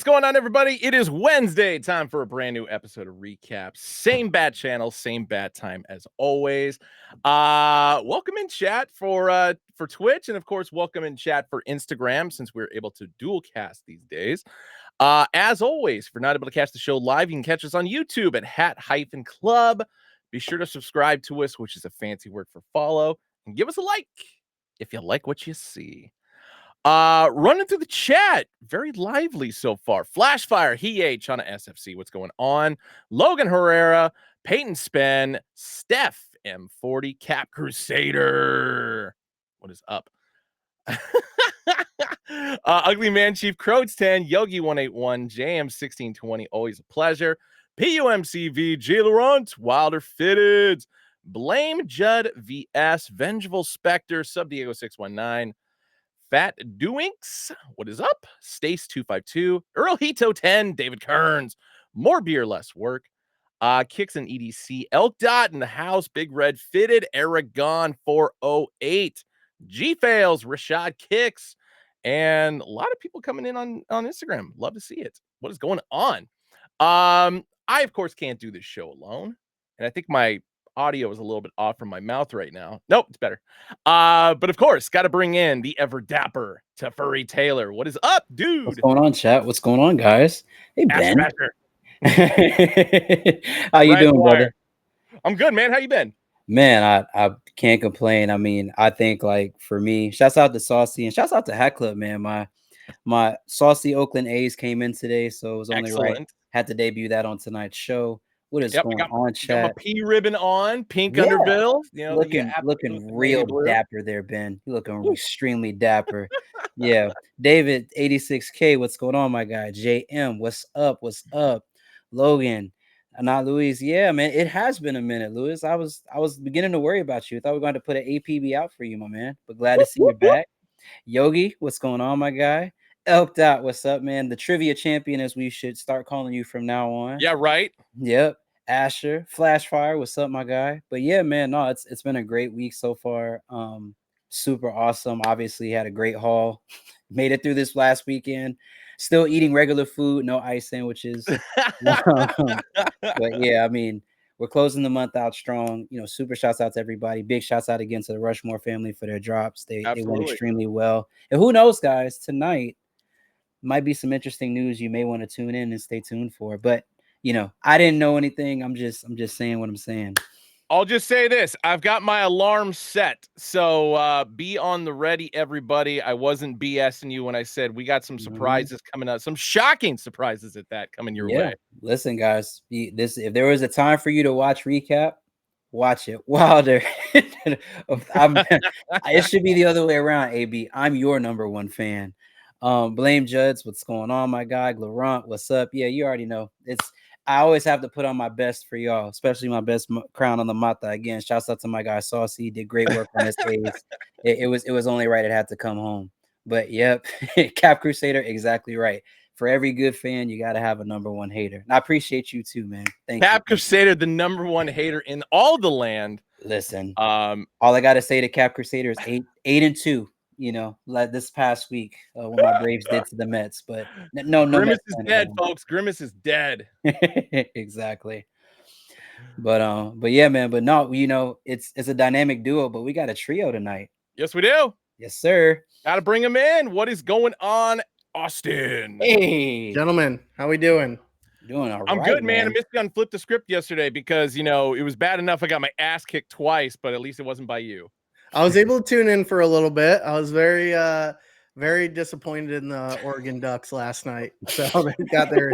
going on, everybody? It is Wednesday, time for a brand new episode of ReCap. Same bat channel, same bat time as always. Welcome in chat for Twitch, and of course, welcome in chat for Instagram, since we're able to dual cast these days. As always, if you're not able to catch the show live, you can catch us on YouTube at Hat-Club. Be sure to subscribe to us, which is a fancy word for follow, and give us a like if you like what you see. Running through the chat, very lively so far. Flashfire, He-H on a SFC. What's going on? Logan Herrera, Peyton Spen, Steph M40, Cap Crusader. What is up? Ugly Man Chief Croats 10, Yogi 181, JM 1620. Always a pleasure. PUMCV, G Laurent, Wilder Fitted, Blame Judd VS, Vengeful Spectre, Sub Diego 619. Fat Doinks, what is up? Stace 252, Earl Hito 10, David Kearns, More Beer, Less Work, Kicks and EDC, Elk Dot in the house, Big Red Fitted, Aragon 408, G Fails, Rashad Kicks, and a lot of people coming in on Instagram. Love to see it. What is going on? I of course can't do this show alone, and I think my audio is a little bit off from my mouth right now. Nope, it's better. But of course, got to bring in the ever dapper Teferi Taylor. What is up, dude? What's going on, chat? What's going on, guys? Hey, Ben. How you doing, brother? I'm good, man. How you been? Man, I can't complain. I mean, I think, like, for me, shouts out to Saucy and shouts out to Hatclub, man. My Saucy Oakland A's came in today, so it was only right. Had to debut that on tonight's show. What is going on, chat? Got my P ribbon on, pink underbill. You know, looking real dapper there, Ben. You looking extremely dapper. Yeah, David 86K. What's going on, my guy? JM, what's up? What's up? Logan, not Luis. Yeah, man, it has been a minute, Luis. I was beginning to worry about you. I thought we were going to put an APB out for you, my man. But glad to see you back. Yogi, what's going on, my guy? Elk Dot, what's up, man? The trivia champion, as we should start calling you from now on. Yeah, right. Yep. Asher, Flashfire, what's up, my guy? But yeah, man, no, it's been a great week so far. Super awesome. Obviously, had a great haul. Made it through this last weekend. Still eating regular food, no ice sandwiches. But yeah, I mean, we're closing the month out strong. You know, super shouts out to everybody. Big shouts out again to the Rushmore family for their drops. They went extremely well. And who knows, guys, tonight might be some interesting news you may want to tune in and stay tuned for. But you know, I didn't know anything. I'm just saying what I'm saying. I'll just say this. I've got my alarm set. So be on the ready, everybody. I wasn't BSing you when I said we got some surprises coming up. Some shocking surprises at that coming your way. Listen, guys, if there was a time for you to watch ReCap, watch it. Wilder. It should be the other way around, AB. I'm your number one fan. Blame Judds, what's going on, my guy? Laurent, what's up? Yeah, you already know. I always have to put on my best for y'all, especially my best crown on the Mata. Again, shouts out to my guy Saucy. He did great work on his days. It was only right it had to come home. But yep, Cap Crusader, exactly right. For every good fan, you got to have a number one hater. And I appreciate you too, man. Thank you. Cap Crusader, the number one hater in all the land. Listen, all I got to say to Cap Crusader is 8-2. You know, like this past week when my Braves did to the Mets, but no, Grimace is dead, folks. Grimace is dead. Exactly. But yeah, man. But no, you know, it's a dynamic duo, but we got a trio tonight. Yes, we do. Yes, sir. Got to bring him in. What is going on, Austin? Hey, gentlemen, how we doing? Doing all right. I'm good, man. I missed you on Flip the Script yesterday because you know it was bad enough I got my ass kicked twice, but at least it wasn't by you. I was able to tune in for a little bit. I was very disappointed in the Oregon Ducks last night. So they got their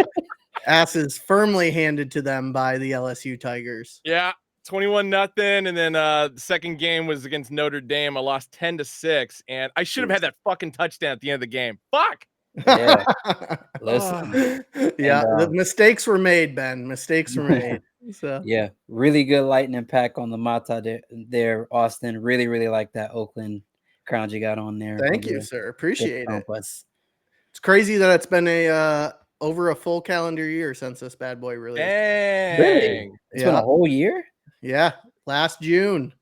asses firmly handed to them by the LSU Tigers. Yeah, 21-0. And then the second game was against Notre Dame. I lost 10-6. And I should have had that fucking touchdown at the end of the game. Fuck. Yeah. Listen. Yeah, the mistakes were made, Ben. Mistakes were made. So yeah, really good lightning pack on the Mata there, Austin. Really, really like that Oakland crown you got on there. Thank you, sir. Appreciate it. It's crazy that it's been over a full calendar year since this bad boy released. Dang. Really? It's been a whole year? Yeah, last June.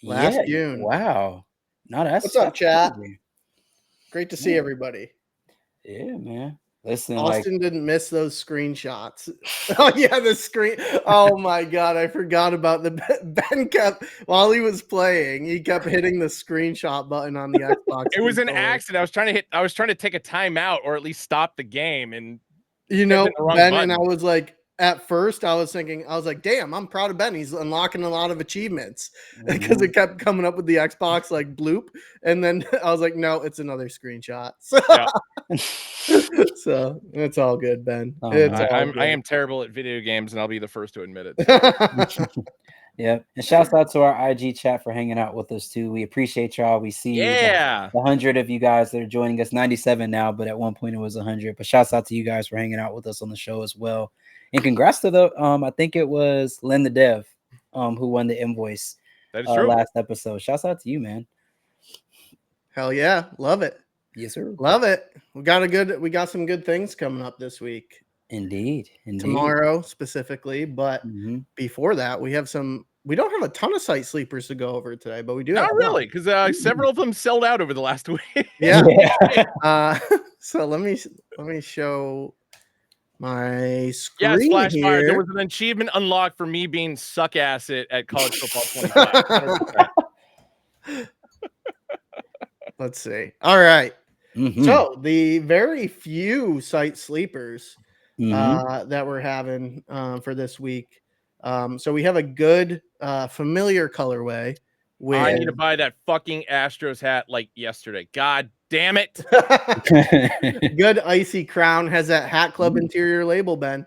June. Wow. No, that's what's up, chat? Great to see everybody. Yeah, man. Listen, Austin didn't miss those screenshots. Oh yeah, the screen. Oh my god, I forgot about the Ben kept while he was playing. He kept hitting the screenshot button on the Xbox. It was an controller. accident. I was trying to take a timeout or at least stop the game, and You hit know, the wrong Ben button. and I was like, at first, I was thinking, I was like, damn, I'm proud of Ben. He's unlocking a lot of achievements because it kept coming up with the Xbox like bloop, and then I was like, no, it's another screenshot. So, Yeah. so it's all good, Ben. Oh, It's man. all I good. am terrible at video games, and I'll be the first to admit it. Yeah, and shouts out to our IG chat for hanging out with us too. We appreciate y'all. We see Yeah. 100 of you guys that are joining us. 97 now, but at one point it was 100. But shouts out to you guys for hanging out with us on the show as well. And congrats to the I think it was Len the Dev who won the invoice That is true. last episode. Shouts out to you, man. Hell yeah, love it. Yes, sir. Love it. We got some good things coming up this week. Indeed. Tomorrow specifically, but before that, we don't have a ton of site sleepers to go over today, but we do have Not really, because several of them sold out over the last week. Yeah. So let me show my screen Yeah, Splash here. Fire. There was an achievement unlocked for me being suck ass at college football 25. 100%. Let's see. All right. So the very few site sleepers that we're having for this week. So we have a good familiar colorway. I need to buy that fucking Astros hat like yesterday. God damn it. Good icy crown has that Hatclub interior label, Ben.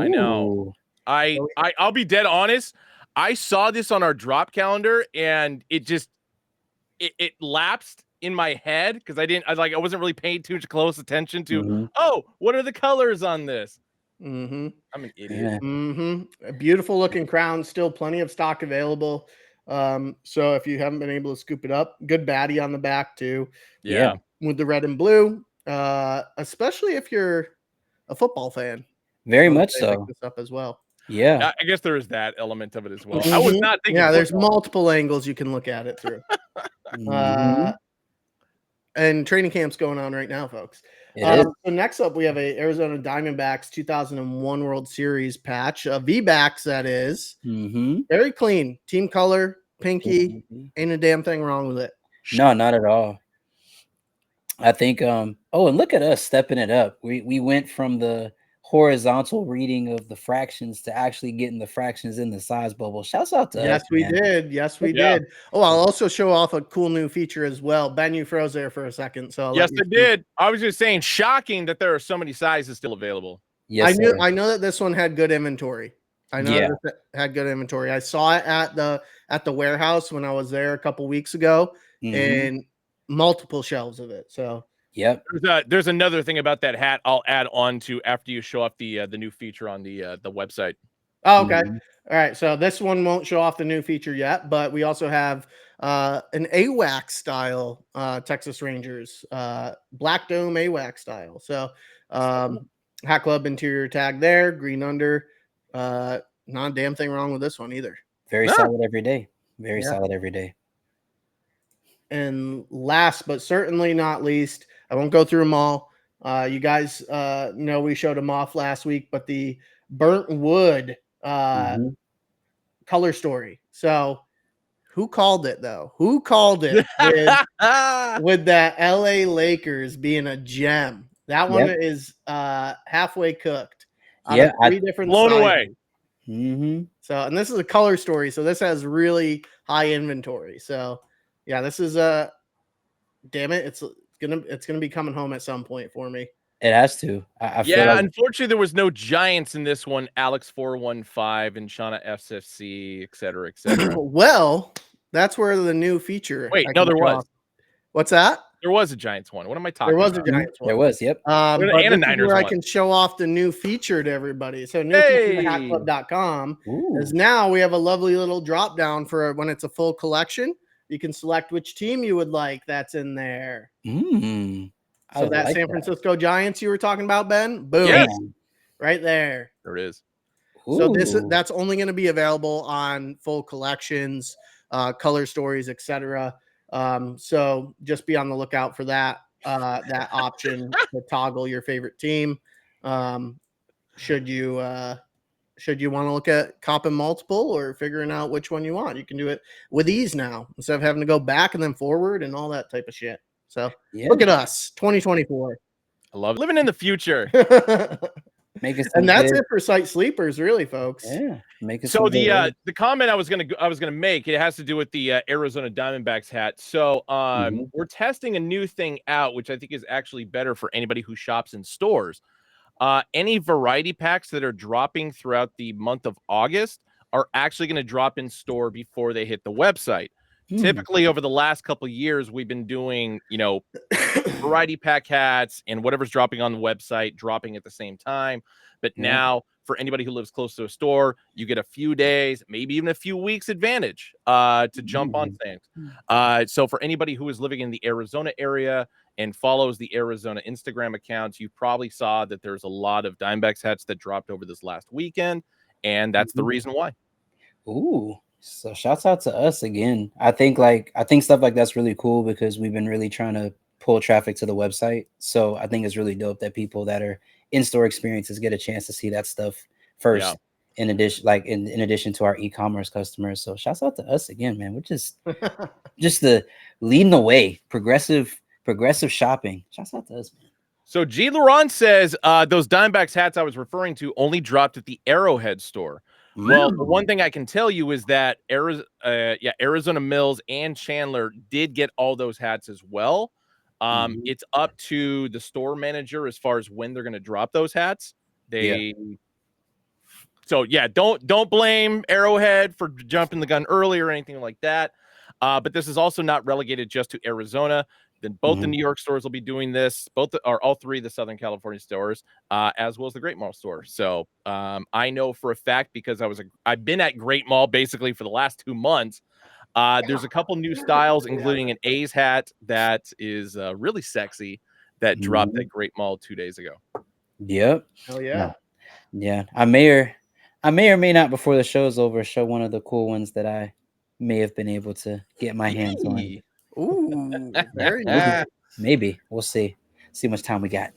I know. I'll be dead honest. I saw this on our drop calendar and it just it lapsed in my head because I wasn't really paying too close attention to what are the colors on this? I'm an idiot. A beautiful looking crown, still plenty of stock available. So if you haven't been able to scoop it up, good baddie on the back too. Yeah. With the red and blue. Especially if you're a football fan. Very much so. Pick this up as well. Yeah. I guess there is that element of it as well. I was not thinking. Yeah, there's multiple angles you can look at it through. And training camp's going on right now, folks. So next up, we have a Arizona Diamondbacks 2001 World Series patch, V-backs that is. Very clean, team color, pinky. Ain't a damn thing wrong with it. No, not at all. I think. And look at us stepping it up. We went from the horizontal reading of the fractions to actually getting the fractions in the size bubble. Shouts out to us. Yes, we did. Yes, we did. Oh, I'll also show off a cool new feature as well. Ben, you froze there for a second. So yes, I did. I was just saying, shocking that there are so many sizes still available. Yes, I know that this one had good inventory. I had good inventory. I saw it at the warehouse when I was there a couple weeks ago, and multiple shelves of it. So there's another thing about that hat I'll add on to after you show off the new feature on the website. Oh, okay. All right. So this one won't show off the new feature yet, but we also have an AWAC style Texas Rangers black dome AWAC style. So Hatclub interior tag there, green under. Not a damn thing wrong with this one either. Very solid every day. Very solid every day. And last but certainly not least, I won't go through them all. You guys know we showed them off last week, but the burnt wood color story. So who called it though? Who called it with that LA Lakers being a gem? That one is halfway cooked. Three different blown sizes. away. So, and this is a color story. So this has really high inventory. So yeah, this is damn it. It's gonna be coming home at some point for me. It has to. I feel like... unfortunately, there was no Giants in this one. Alex 415 and Shauna FFC, et cetera, et cetera. Well, that's where the new feature. Wait, no, there was. What's that? There was a Giants one. What am I talking about? There was a Giants one. There was, yep. And a Niners where I can show off the new feature to everybody. So new feature hatclub.com is now we have a lovely little drop down for when it's a full collection. You can select which team you would like that's in there. So that San Francisco Giants you were talking about, Ben? Boom. Yes. Right there. There it is. So that's only going to be available on full collections, color stories, etc. So just be on the lookout for that. that option to toggle your favorite team. Should you want to look at copping multiple or figuring out which one you want, you can do it with ease now instead of having to go back and then forward and all that type of shit. So look at us, 2024. I love living in the future. And that's it for site sleepers, really, folks. Yeah, so the comment I was gonna make, it has to do with the Arizona Diamondbacks hat. So we're testing a new thing out, which I think is actually better for anybody who shops in stores. Any variety packs that are dropping throughout the month of August are actually going to drop in store before they hit the website. Typically, over the last couple of years, we've been doing, variety pack hats and whatever's dropping on the website dropping at the same time. But now, for anybody who lives close to a store, you get a few days, maybe even a few weeks advantage to jump on things. So for anybody who is living in the Arizona area and follows the Arizona Instagram accounts, you probably saw that there's a lot of Diamondbacks hats that dropped over this last weekend, and that's the reason why. Ooh, so shouts out to us again. I think stuff like that's really cool because we've been really trying to pull traffic to the website. So I think it's really dope that people that are in-store experiences get a chance to see that stuff first. In addition, in addition to our e-commerce customers. So shouts out to us again, man. We're just the leading the way, progressive shopping. Shouts out to us, man. So G. Laurent says those Diamondbacks hats I was referring to only dropped at the Arrowhead store. Well, the one thing I can tell you is that Arizona Mills and Chandler did get all those hats as well. It's up to the store manager as far as when they're going to drop those hats. So don't blame Arrowhead for jumping the gun early or anything like that. But this is also not relegated just to Arizona. Then both the New York stores will be doing this. All three of the Southern California stores, as well as the Great Mall store. So I know for a fact because I've been at Great Mall basically for the last 2 months. There's a couple new styles, including an A's hat that is really sexy that dropped at Great Mall 2 days ago. Yep. Oh yeah. Yeah. I may or may not before the show's over show one of the cool ones that I may have been able to get my hands on. Ooh, very nice. Maybe we'll see how much time we got.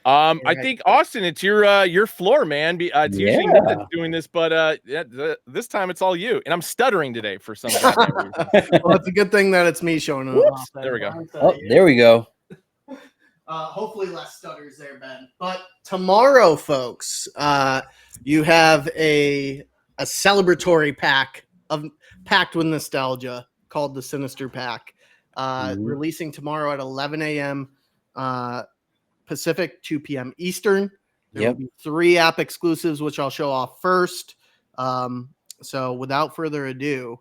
I think Austin, it's your floor, man. It's usually me that's doing this, but this time it's all you. And I'm stuttering today for some goddamn reason. Well, it's a good thing that it's me showing up. There we go. There we go. Hopefully less stutters there, Ben. But tomorrow, folks, you have a celebratory pack packed with nostalgia called the Sinister Pack, releasing tomorrow at 11 a.m. Pacific, 2 p.m. Eastern. There will be 3 app exclusives, which I'll show off first. So without further ado,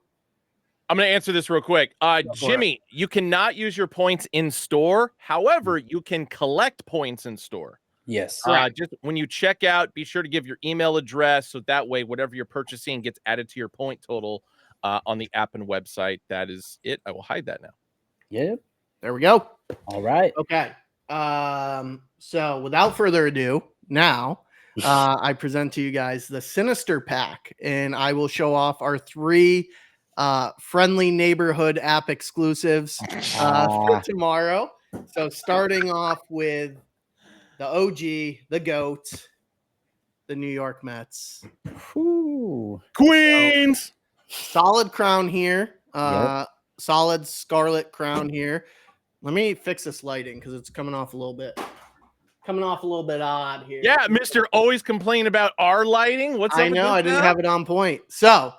I'm going to answer this real quick. Jimmy, you cannot use your points in store. However, you can collect points in store. Yes. Just when you check out, be sure to give your email address. So that way, whatever you're purchasing gets added to your point total on the app and website. That is it. I will hide that now. Yep. There we go. All right. Okay. So without further ado, now I present to you guys the Sinister Pack, and I will show off our 3 friendly neighborhood app exclusives for tomorrow. So starting off with the OG, the GOAT, the New York Mets. Ooh. Queens. So, solid crown here. Solid scarlet crown here. Let me fix this lighting because it's coming off a little bit odd here. Yeah, Mr. Always complain about our lighting. What's up? I know I didn't have it on point. So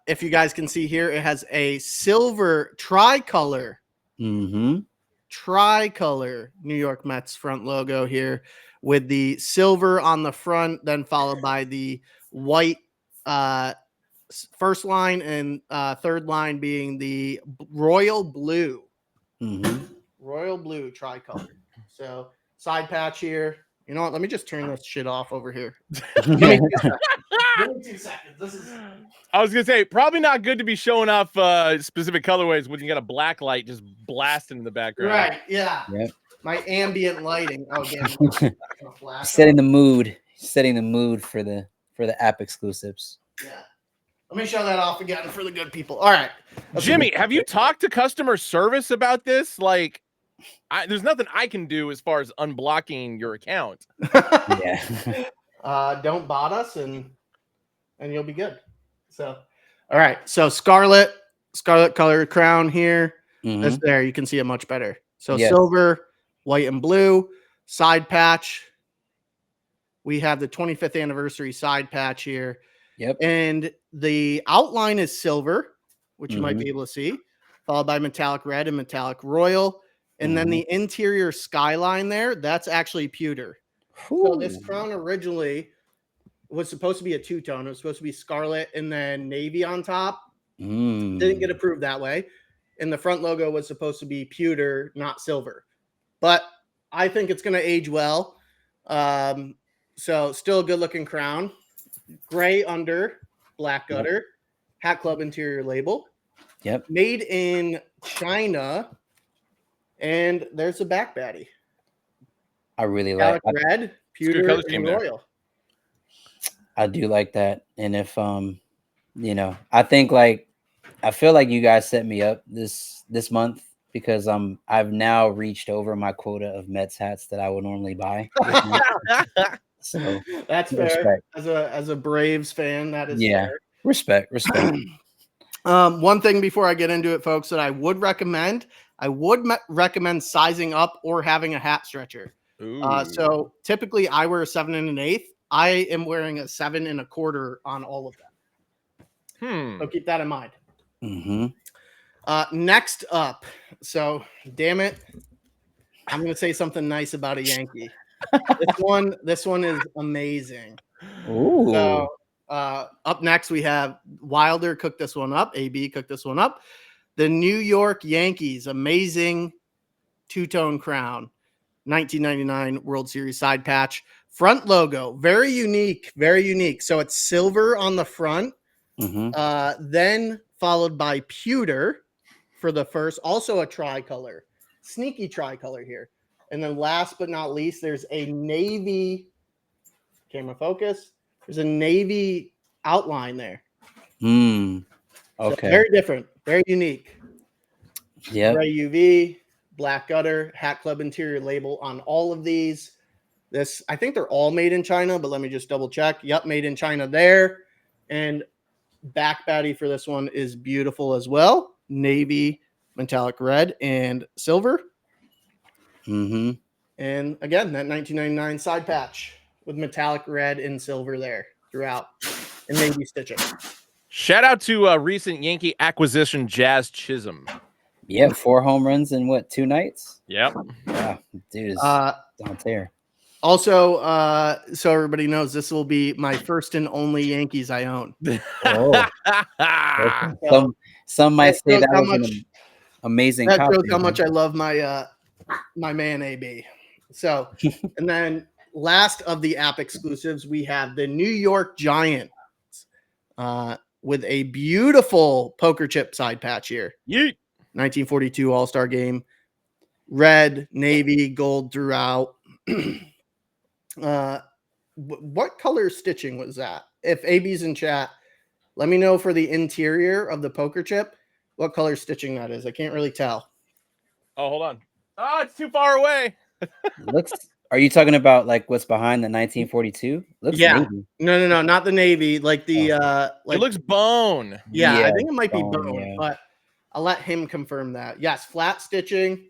if you guys can see here, it has a silver tricolor. Tricolor New York Mets front logo here with the silver on the front, then followed by the white first line and third line being the royal blue. Royal blue tricolor. So side patch here. You know what? Let me just turn this shit off over here. Give me 2 seconds. I was gonna say probably not good to be showing off specific colorways when you got a black light just blasting in the background. Right? Yeah. Yep. My ambient lighting. Oh, damn. Setting the mood for the app exclusives. Yeah. Let me show that off again for the good people. All right. Jimmy, have you talked to customer service about this? Like, There's nothing I can do as far as unblocking your account. Yeah. Don't bot us and you'll be good. So, all right. So scarlet color crown here. Mhm. That's there. You can see it much better. So Yes. silver, white, and blue side patch. We have the 25th anniversary side patch here. Yep. And the outline is silver, which you might be able to see, followed by metallic red and metallic royal. And then the interior skyline there, that's actually pewter. So this crown originally was supposed to be a two-tone. It was supposed to be scarlet and then navy on top. Didn't get approved that way. And the front logo was supposed to be pewter, not silver. But I think it's going to age well. So still a good-looking crown. Gray under, black gutter, Hatclub interior label. Yep. Made in China. And there's the back baddie. I really Metallic like red, pewter, color and scheme there. royal. I do like that. And if you know, I think like I feel like you guys set me up this month because I've now reached over my quota of Mets hats that I would normally buy. So that's fair. As a Braves fan, that is fair. Respect. One thing before I get into it, folks, that I would recommend, recommend sizing up or having a hat stretcher. So typically I wear a 7 1/8. I am wearing a 7 1/4 on all of them. So keep that in mind. Next up, so damn it, I'm going to say something nice about a Yankee. This one is amazing. Ooh. So up next we have Wilder cooked this one up. AB cooked this one up. The New York Yankees, amazing two-tone crown, 1999 World Series side patch. Front logo, very unique, very unique. So it's silver on the front, then followed by pewter for the first, also a tricolor, sneaky tricolor here. And then last but not least, there's a navy, camera focus, there's a navy outline there. Okay. So very different, very unique. Yeah. Gray UV, black gutter, Hatclub interior label on all of these. This, I think they're all made in China, but let me just double check. Yep, made in China there. And back baddie for this one is beautiful as well. Navy, metallic red, and silver. And again, that 1999 side patch with metallic red and silver there throughout. And navy stitching. Shout out to recent Yankee acquisition Jazz Chisholm. Yeah, 4 home runs in what, 2 nights? Yep. Yeah, dude is on tear. Also, so everybody knows, this will be my first and only Yankees I own. Some might say that was an amazing that copy. shows how much I love my my man AB. So, and then last of the app exclusives, we have the New York Giants with a beautiful poker chip side patch here. Yeet. 1942 All-Star Game. Red, navy, gold throughout. What color stitching was that? If AB's in chat, let me know for the interior of the poker chip what color stitching that is. I can't really tell. Oh, hold on. Oh, it's too far away. Are you talking about like what's behind the 1942? Looks navy. No, not the navy. Like the like it looks bone. Yeah, I think it might be bone, but I'll let him confirm that. Yes, flat stitching.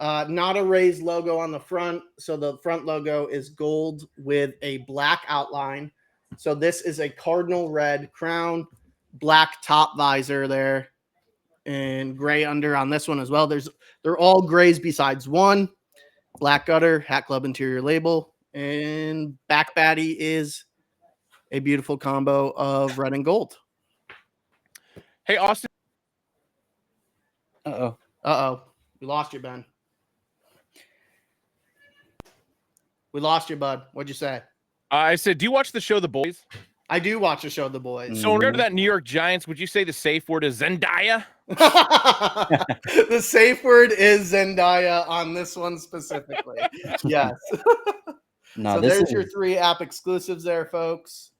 Not a raised logo on the front. So the front logo is gold with a black outline. So this is a cardinal red crown, black top visor there, and gray under on this one as well. They're all grays besides one. Black gutter, Hatclub interior label, and back baddie is a beautiful combo of red and gold. Hey, Austin. Uh-oh. We lost you, Ben. We lost you, bud. What'd you say? I said, do you watch the show The Boys? I do watch the show The Boys. So in regard to that New York Giants, would you say the safe word is Zendaya? The safe word is Zendaya on this one specifically. Yes. No, so there's your 3 app exclusives there, folks.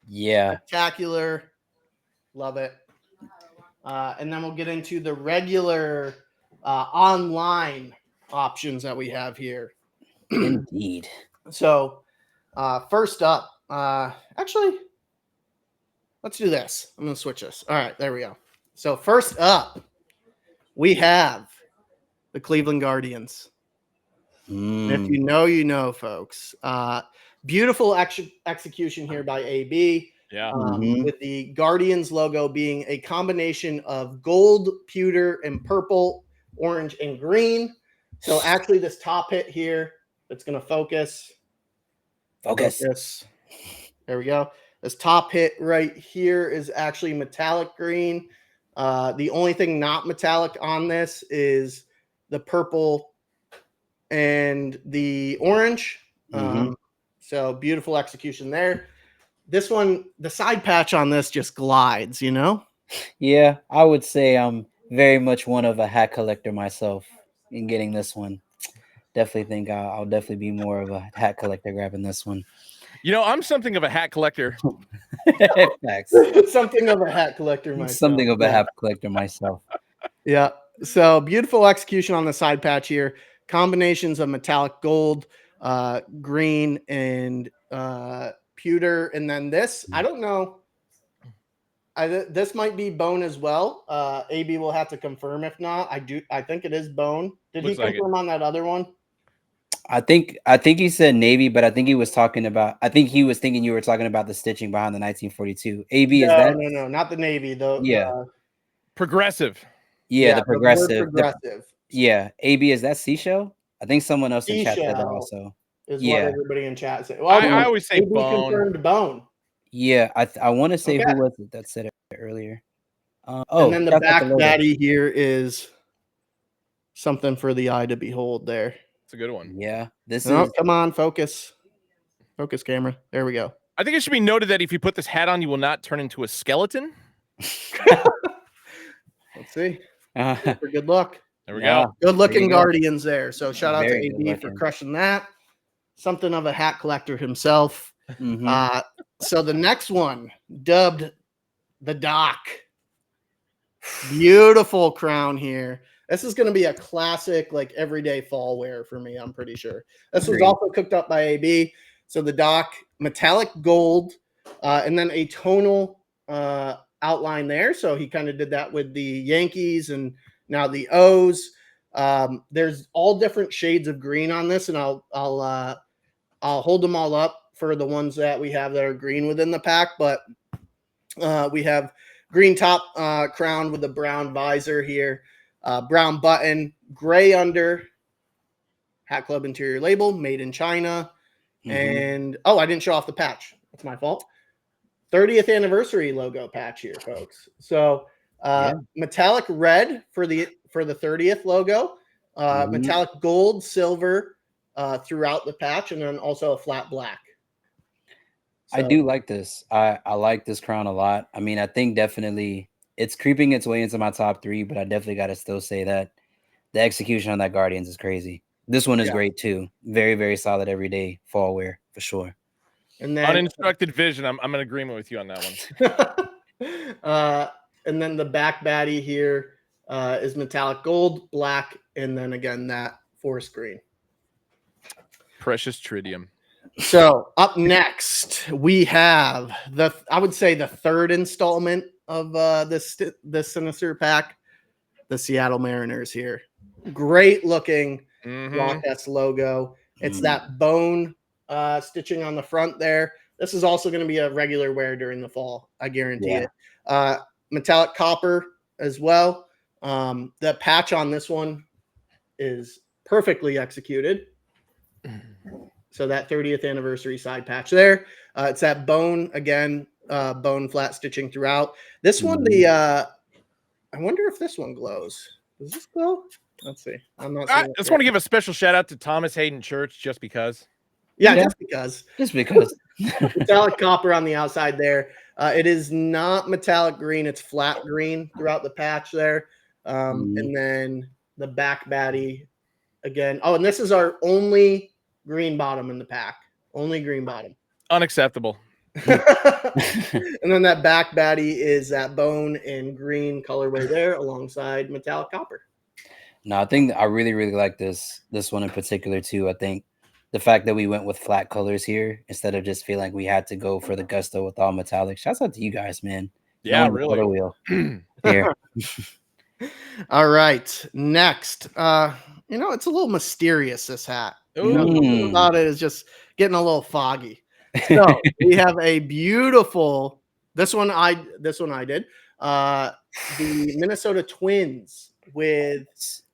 Yeah. Spectacular. Love it. And then we'll get into the regular online options that we have here. Indeed. So first up, actually, let's do this. I'm going to switch this. All right, there we go. So first up, we have the Cleveland Guardians. And if you know, you know, folks. Beautiful execution here by AB. Yeah. With the Guardians logo being a combination of gold, pewter, and purple, orange, and green. So actually this top hit here, it's going to focus. There we go. This top hit right here is actually metallic green. The only thing not metallic on this is the purple and the orange. So beautiful execution there. This one, the side patch on this just glides, you know? Yeah, I would say I'm very much one of a hat collector myself in getting this one. Definitely think I'll definitely be more of a hat collector grabbing this one. You know, I'm something of a hat collector. Facts. Something of a hat collector myself. Something of a hat collector myself. Yeah. So beautiful execution on the side patch here. Combinations of metallic gold, green, and pewter. And then this, I don't know. This might be bone as well. AB will have to confirm. If not, I think it is bone. Did Looks he like confirm on that other one? I think he said navy, but I think he was talking about. I think he was thinking you were talking about the stitching behind the 1942. AB is that? No, not the navy though. Yeah. Progressive. Yeah, the progressive. Progressive. Yeah, AB is that seashell? I think someone else in chat said that Seashell also. Is Yeah. what everybody in chat said. Well, I always say AB bone. confirmed bone. Yeah, I want to say Okay. who was it that said it earlier. And then the that's back the logo. baddie here is something for the eye to behold there. It's a good one. Yeah, this No, is. come on, focus. Focus camera. There we go. I think it should be noted that if you put this hat on, you will not turn into a skeleton. Let's see. Uh, For good luck. There we Yeah. go. Good looking There you go. Guardians there. So shout out Very to good AB for looking. crushing that. Something of a hat collector himself. mhm. So the next one, dubbed the Doc. Beautiful crown here. This is going to be a classic, like everyday fall wear for me, I'm pretty sure. This was Agreed. also cooked up by AB. So the Doc, metallic gold, and then a tonal outline there. So he kind of did that with the Yankees and now the O's. There's all different shades of green on this, and I'll hold them all up for the ones that we have that are green within the pack. But we have green top crown with the brown visor here, brown button, gray under, Hatclub interior label, made in China. And I didn't show off the patch. That's my fault. 30th anniversary logo patch here, folks. So metallic red for the 30th logo, metallic gold, silver throughout the patch, and then also a flat black. I do like this. I like this crown a lot. I mean, I think definitely it's creeping its way into my top 3, but I definitely got to still say that the execution on that Guardians is crazy. This one is great too. Very, very solid everyday fall wear for sure. And then Uninstructed vision. I'm in agreement with you on that one. And then the back baddie here is metallic gold, black, and then again that forest green. Precious tritium. So up next we have I would say the third installment of this Sinister pack, the Seattle Mariners here. Great looking Rockets logo. It's that bone stitching on the front there. This is also going to be a regular wear during the fall. I guarantee it. Metallic copper as well. The patch on this one is perfectly executed. So that 30th anniversary side patch there. It's that bone again, bone flat stitching throughout. This one, I wonder if this one glows. Does this glow? Let's see. I'm not. I just want to give a special shout out to Thomas Hayden Church, just because. Yeah, just because. Just because. Metallic copper on the outside there. It is not metallic green. It's flat green throughout the patch there. And then the back baddie again. Oh, and this is our only green bottom in the pack. Only green bottom. Unacceptable. And then that back baddie is that bone and green colorway there alongside metallic copper. No, I think I really, really like this one in particular too. I think the fact that we went with flat colors here instead of just feeling like we had to go for the gusto with all metallic. Shouts out to you guys, man. Yeah, Knowing the really. color wheel here. All right, next. It's a little mysterious, this hat. Something about it is just getting a little foggy. So we have a beautiful. This one I did. The Minnesota Twins with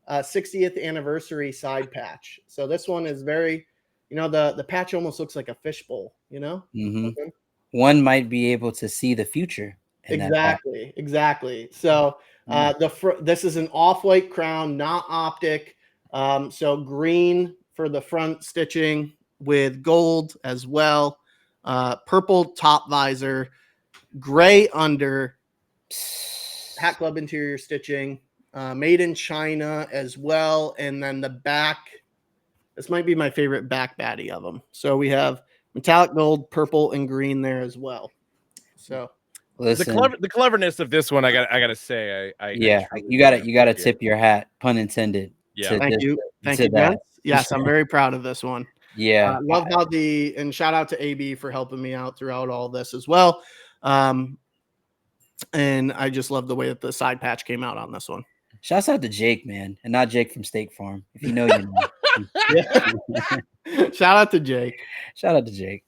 60th anniversary side patch. So this one is very, the patch almost looks like a fishbowl. One might be able to see the future. Exactly. So this is an off-white crown, not optic. So green for the front stitching with gold as well. Purple top visor, gray under, Hatclub interior stitching, made in China as well. And then the back, this might be my favorite back baddie of them. So we have metallic gold, purple, and green there as well. So listen, the cleverness of this one, I gotta say, you gotta tip your hat, pun intended. Yeah, thank you, Vince. Yes, I'm very proud of this one. Yeah, love how and shout out to AB for helping me out throughout all this as well. And I just love the way that the side patch came out on this one. Shouts out to Jake, man, and not Jake from Steak Farm. If you know, you know. Shout out to Jake. Shout out to Jake.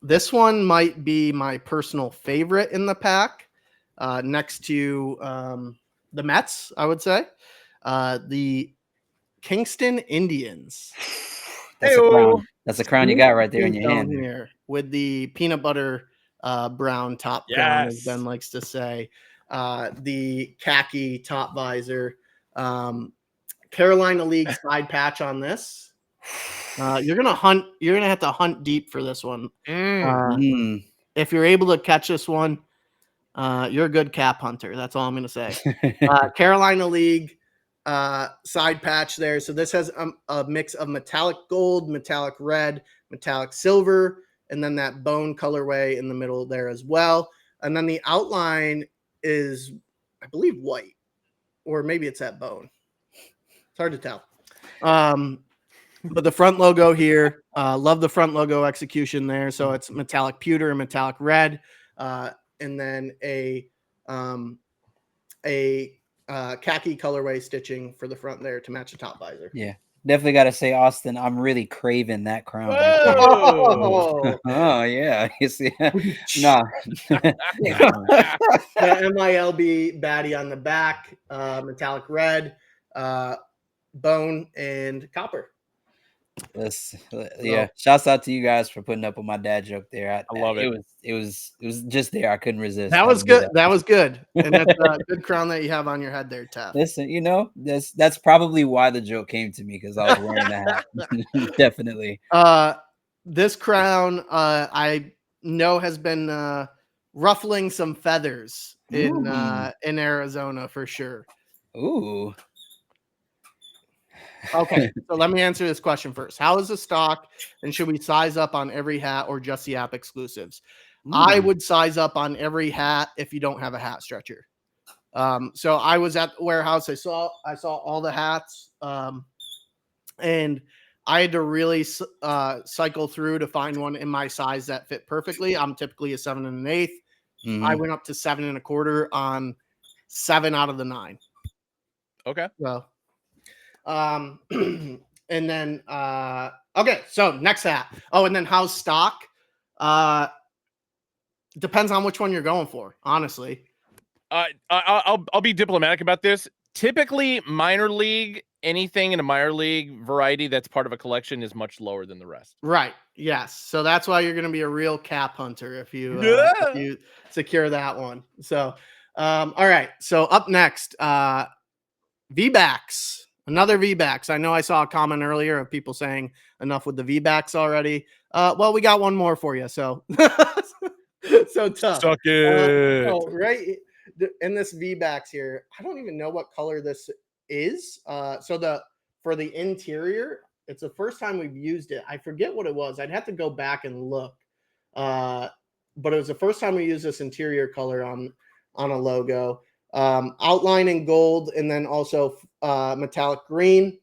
This one might be my personal favorite in the pack, next to the Mets, I would say. The Kingston Indians. That's a crown. That's a crown you got right there in your hand. Here with the peanut butter brown top crown, as Ben likes to say. The khaki top visor. Carolina League side patch on this. You're gonna have to hunt deep for this one. If you're able to catch this one, you're a good cap hunter. That's all I'm gonna say. Carolina League side patch there. So this has a mix of metallic gold, metallic red, metallic silver, and then that bone colorway in the middle there as well. And then the outline is, I believe, white, or maybe it's that bone. It's hard to tell. But the front logo here, love the front logo execution there. So it's metallic pewter and metallic red, and then a khaki colorway stitching for the front there to match the top visor. Yeah, definitely got to say, Austin, I'm really craving that crown. Oh, yeah, you see, no. The MILB baddie on the back, metallic red, bone, and copper. Yeah, shouts out to you guys for putting up with my dad joke there. I love it. It was just there. I couldn't resist. That was good. That was good. And that's a good crown that you have on your head there, Taff. Listen, that's probably why the joke came to me, because I was wearing the hat. Definitely. This crown, I know, has been ruffling some feathers in Arizona for sure. Ooh. Okay, so let me answer this question first. How is the stock, and should we size up on every hat or just the app exclusives? I would size up on every hat if you don't have a hat stretcher. So I was at the warehouse. I saw all the hats, and I had to really cycle through to find one in my size that fit perfectly. I'm typically a 7 1/8. I went up to 7 1/4 on 7 out of the 9. Okay. So. And then okay, so next hat. Oh, and then how's stock? Depends on which one you're going for, honestly. I'll be diplomatic about this. Typically, minor league, anything in a minor league variety that's part of a collection is much lower than the rest. Right. Yes. So that's why you're going to be a real cap hunter if you secure that one. So, all right. So up next, V-backs. Another V-backs. I know I saw a comment earlier of people saying enough with the V-backs already. Well, we got one more for you. So, so tough. Suck it. Right in this V-backs here, I don't even know what color this is. So for the interior, it's the first time we've used it. I forget what it was. I'd have to go back and look. But it was the first time we used this interior color on a logo. outline in gold, and then also metallic green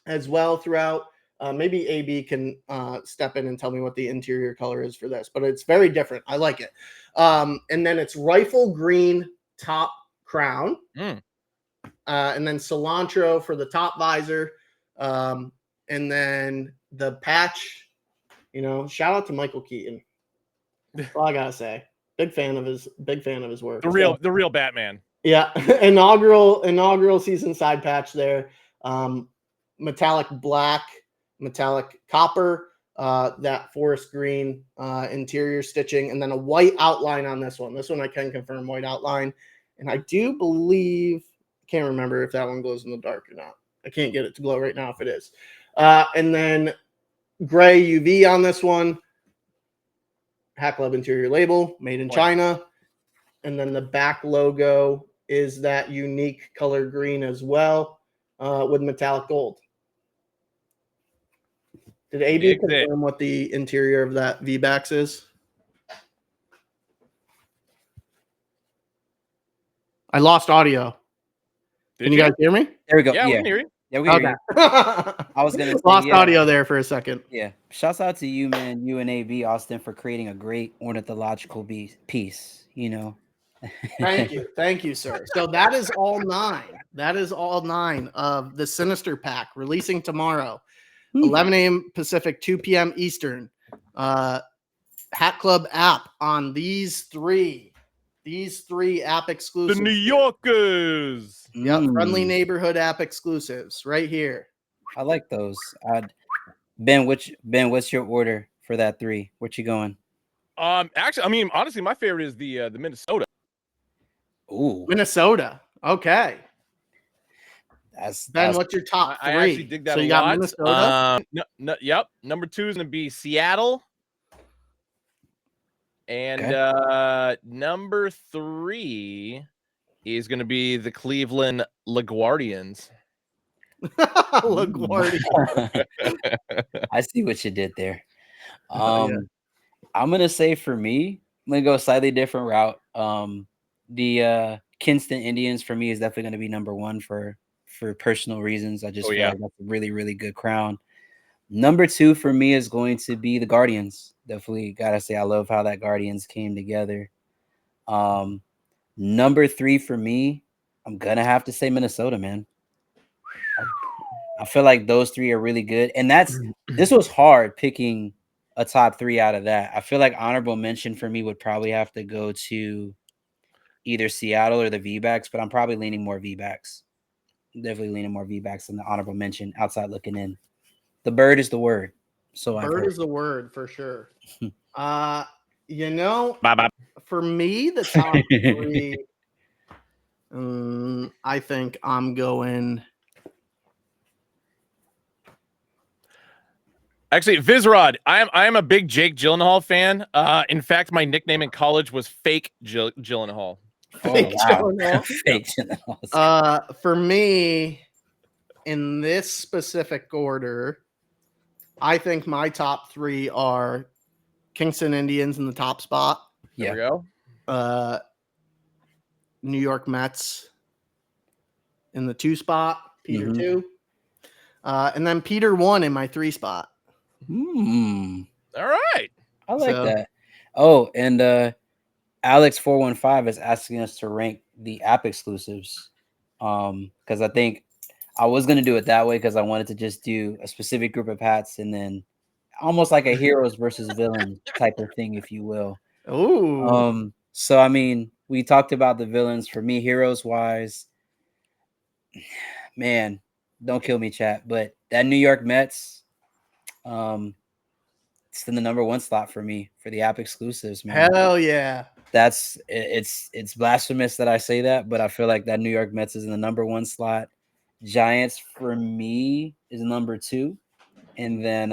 as well throughout. Maybe AB can step in and tell me what the interior color is for this, but it's very different. I like it. And then it's rifle green top crown, and then cilantro for the top visor, and then the patch. Shout out to Michael Keaton. That's all I gotta say. Big fan of his work. The real Batman. Yeah, inaugural season side patch there. Metallic black, metallic copper, that forest green interior stitching, and then a white outline on this one. This one I can confirm white outline, and I do believe, can't remember if that one glows in the dark or not. I can't get it to glow right now if it is. And then gray UV on this one. Hatclub interior label, made in China. And then the back logo is that unique color green as well, with metallic gold. Did AB confirm what the interior of that V-Backs is? I lost audio. Can you guys hear me? There we go. Yeah, we can hear you. Yeah, we can hear you. I was gonna say, lost audio there for a second. Yeah. Shouts out to you, man, you and AB Austin, for creating a great ornithological piece, Thank you, sir. So that is all 9. That is all 9 of the Sinister pack, releasing tomorrow, 11 a.m. Pacific, 2 p.m. Eastern. Hatclub app on these three app exclusives. The New Yorkers. Yep, friendly neighborhood app exclusives right here. I like those. Ben, what's your order for that 3? What you going? Actually, I mean, honestly, my favorite is the Minnesota. Ooh, Minnesota. Okay. That's what's your top 3? I actually dig that. So you got Minnesota. Yep. Number 2 is gonna be Seattle, and number 3 is gonna be the Cleveland LaGuardians. LaGuardia. I see what you did there. I'm gonna say, for me, I'm gonna go a slightly different route. The Kinston Indians for me is definitely going to be number 1 for personal reasons. I just feel like that's a really, really good crown. Number 2 for me is going to be the Guardians. Definitely gotta say, I love how that Guardians came together. Number 3 for me, I'm gonna have to say Minnesota, man. I feel like those 3 are really good, and this was hard picking a top 3 out of that. I feel like honorable mention for me would probably have to go to either Seattle or the V-Backs, but I'm probably leaning more V-Backs. Definitely leaning more V-Backs than the honorable mention outside looking in. The bird is the word. So bird is the word for sure. Bye. For me, the top 3, I think I'm going. Actually, Vizrod, I am a big Jake Gyllenhaal fan. In fact, my nickname in college was Fake Gyllenhaal. Fake Gyllenhaal. Fake Gyllenhaal. For me, in this specific order, I think my top 3 are Kingston Indians in the top spot. There we go. New York Mets in the 2 spot. Peter 2. And then Peter 1 in my 3 spot. All right. I like that. Oh, and Alex415 is asking us to rank the app exclusives. Because I think I was going to do it that way because I wanted to just do a specific group of hats and then almost like a heroes versus villains type of thing, if you will. Ooh. So, I mean, we talked about the villains. For me, heroes wise, man, don't kill me, chat. But that New York Mets, it's in the number 1 slot for me for the app exclusives, man. Hell yeah. It's blasphemous that I say that, but I feel like that New York Mets is in the number 1 slot. Giants for me is number 2, and then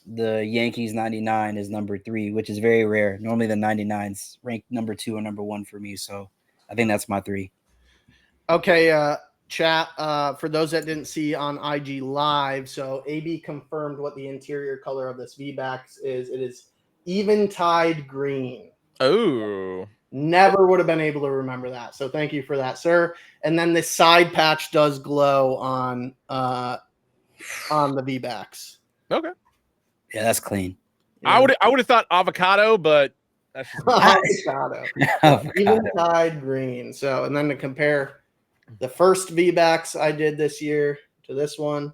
the Yankees 99 is number 3, which is very rare. Normally the 99s rank number 2 or number 1 for me, so I think that's my 3. Okay, chat. For those that didn't see on IG Live, so AB confirmed what the interior color of this V-Backs is. It is Eventide green. Oh. Never would have been able to remember that. So thank you for that, sir. And then the side patch does glow on the V-backs. Okay. Yeah, that's clean. I would have thought avocado, but that's just avocado. Eventide green. So, and then to compare the first V-backs I did this year to this one.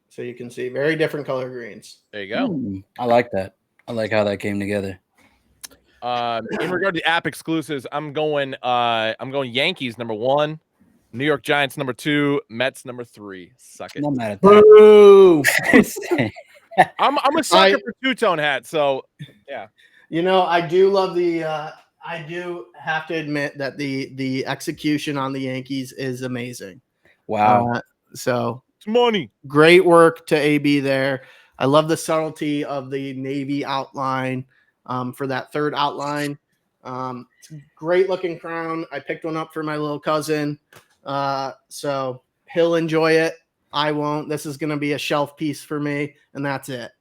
So you can see very different color greens. There you go. I like that. I like how that came together. In regard to app exclusives, I'm going Yankees number 1, New York Giants number 2, Mets number 3. Suck it. I'm not mad at that. Boo! I'm a sucker for two-tone hats, so yeah. You know, I do love the I do have to admit that the execution on the Yankees is amazing. Wow. So it's money. Great work to AB there. I love the subtlety of the navy outline for that third outline. It's a great looking crown. I picked one up for my little cousin. So he'll enjoy it. I won't. This is going to be a shelf piece for me, and that's it.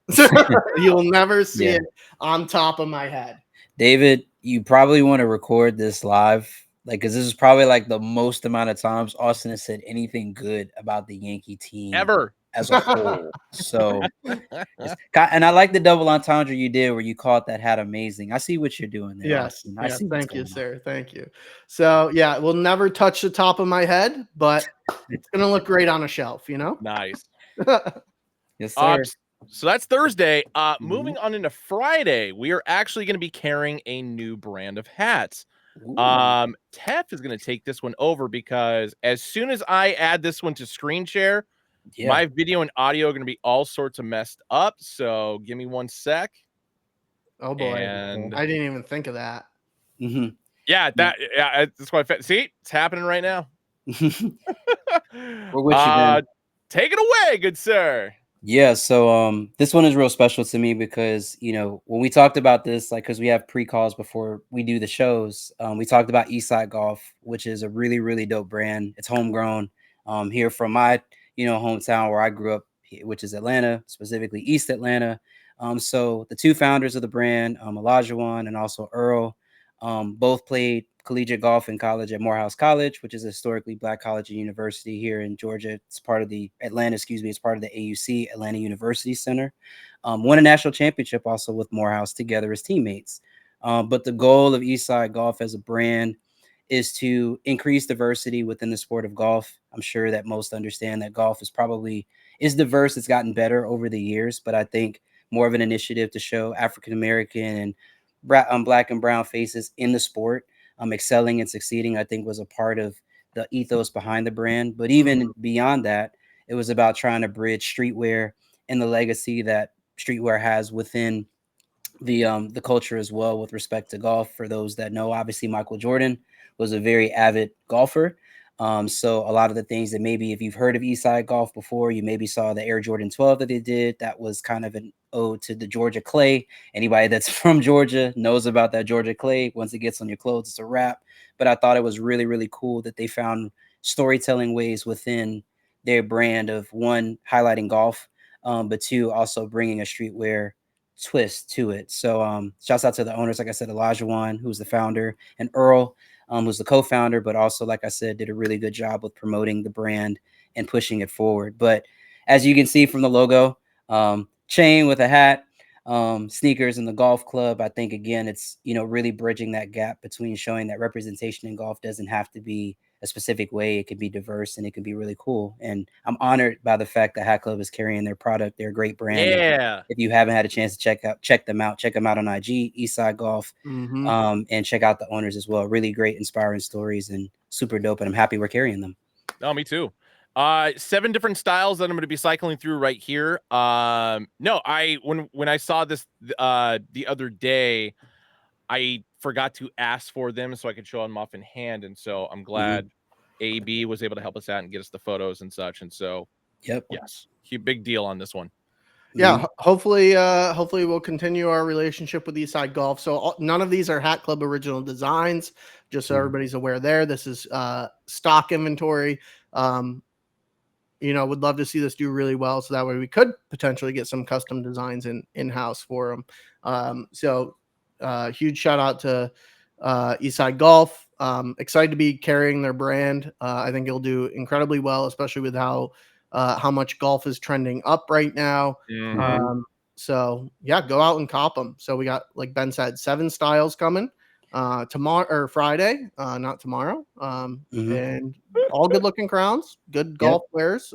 You'll never see it on top of my head. David, you probably want to record this live, like, because this is probably like the most amount of times Austin has said anything good about the Yankee team ever as a whole. So, and I like the double entendre you did where you called that hat amazing. I see what you're doing there. Yes. Austin. I see. Thank you, sir. Thank you. So, yeah, it will never touch the top of my head, but it's going to look great on a shelf, you know? Nice. Yes, sir. So that's Thursday. Moving on into Friday, we are actually going to be carrying a new brand of hats. Tef is going to take this one over because as soon as I add this one to screen share, my video and audio are going to be all sorts of messed up. So give me 1 sec. Oh boy. And I didn't even think of that. Yeah, that's why see, it's happening right now. We're with you, man. Take it away, good sir. Yeah, so this one is real special to me because, you know, when we talked about this, like, because we have pre-calls before we do the shows, we talked about Eastside Golf, which is a really, really dope brand. It's homegrown here from my, you know, hometown where I grew up, which is Atlanta, specifically East Atlanta. So the two founders of the brand, Olajuwon and also Earl, both played collegiate golf in college at Morehouse College, which is a historically Black college and university here in Georgia. It's part of the Atlanta, it's part of the AUC, Atlanta University Center. Won a national championship also with Morehouse together as teammates. But the goal of Eastside Golf as a brand is to increase diversity within the sport of golf. I'm sure that most understand that golf is diverse. It's gotten better over the years, but I think more of an initiative to show African-American and Black and brown faces in the sport. Excelling and succeeding, I think, was a part of the ethos behind the brand. But even beyond that, it was about trying to bridge streetwear and the legacy that streetwear has within the culture as well with respect to golf. For those that know, obviously Michael Jordan was a very avid golfer. So a lot of the things that maybe if you've heard of Eastside Golf before, you maybe saw the Air Jordan 12 that they did. That was kind of an ode to the Georgia clay. Anybody that's from Georgia knows about that Georgia clay. Once it gets on your clothes, it's a wrap. But I thought it was really, really cool that they found storytelling ways within their brand of, one, highlighting golf, but two, also bringing a streetwear twist to it. So shouts out to the owners, like I said, Olajuwon, who's the founder, and Earl, who's the co-founder, but also, like I said, did a really good job with promoting the brand and pushing it forward. But as you can see from the logo, chain with a hat, sneakers in the golf club, I think, again, it's, you know, really bridging that gap between showing that representation in golf doesn't have to be a specific way. It can be diverse and it can be really cool. And I'm honored by the fact that Hatclub is carrying their product. They're a great brand. Yeah. If you haven't had a chance to check them out on IG, Eastside Golf, and check out the owners as well. Really great, inspiring stories and super dope. And I'm happy we're carrying them. Oh, me too. 7 different styles that I'm going to be cycling through right here. No, when I saw this the other day, I forgot to ask for them so I could show them off in hand, and so I'm glad AB was able to help us out and get us the photos and such. And so, yes, big deal on this one. Yeah, hopefully we'll continue our relationship with Eastside Golf. So none of these are Hatclub original designs, just so everybody's aware there. This is stock inventory. You know, would love to see this do really well, so that way we could potentially get some custom designs in-house for them. So huge shout out to Eastside Golf. Excited to be carrying their brand. I think it'll do incredibly well, especially with how much golf is trending up right now. Mhm. So yeah, go out and cop them. So we got, like Ben said, 7 styles coming tomorrow or Friday, not tomorrow. And all good looking crowns, good golf wears.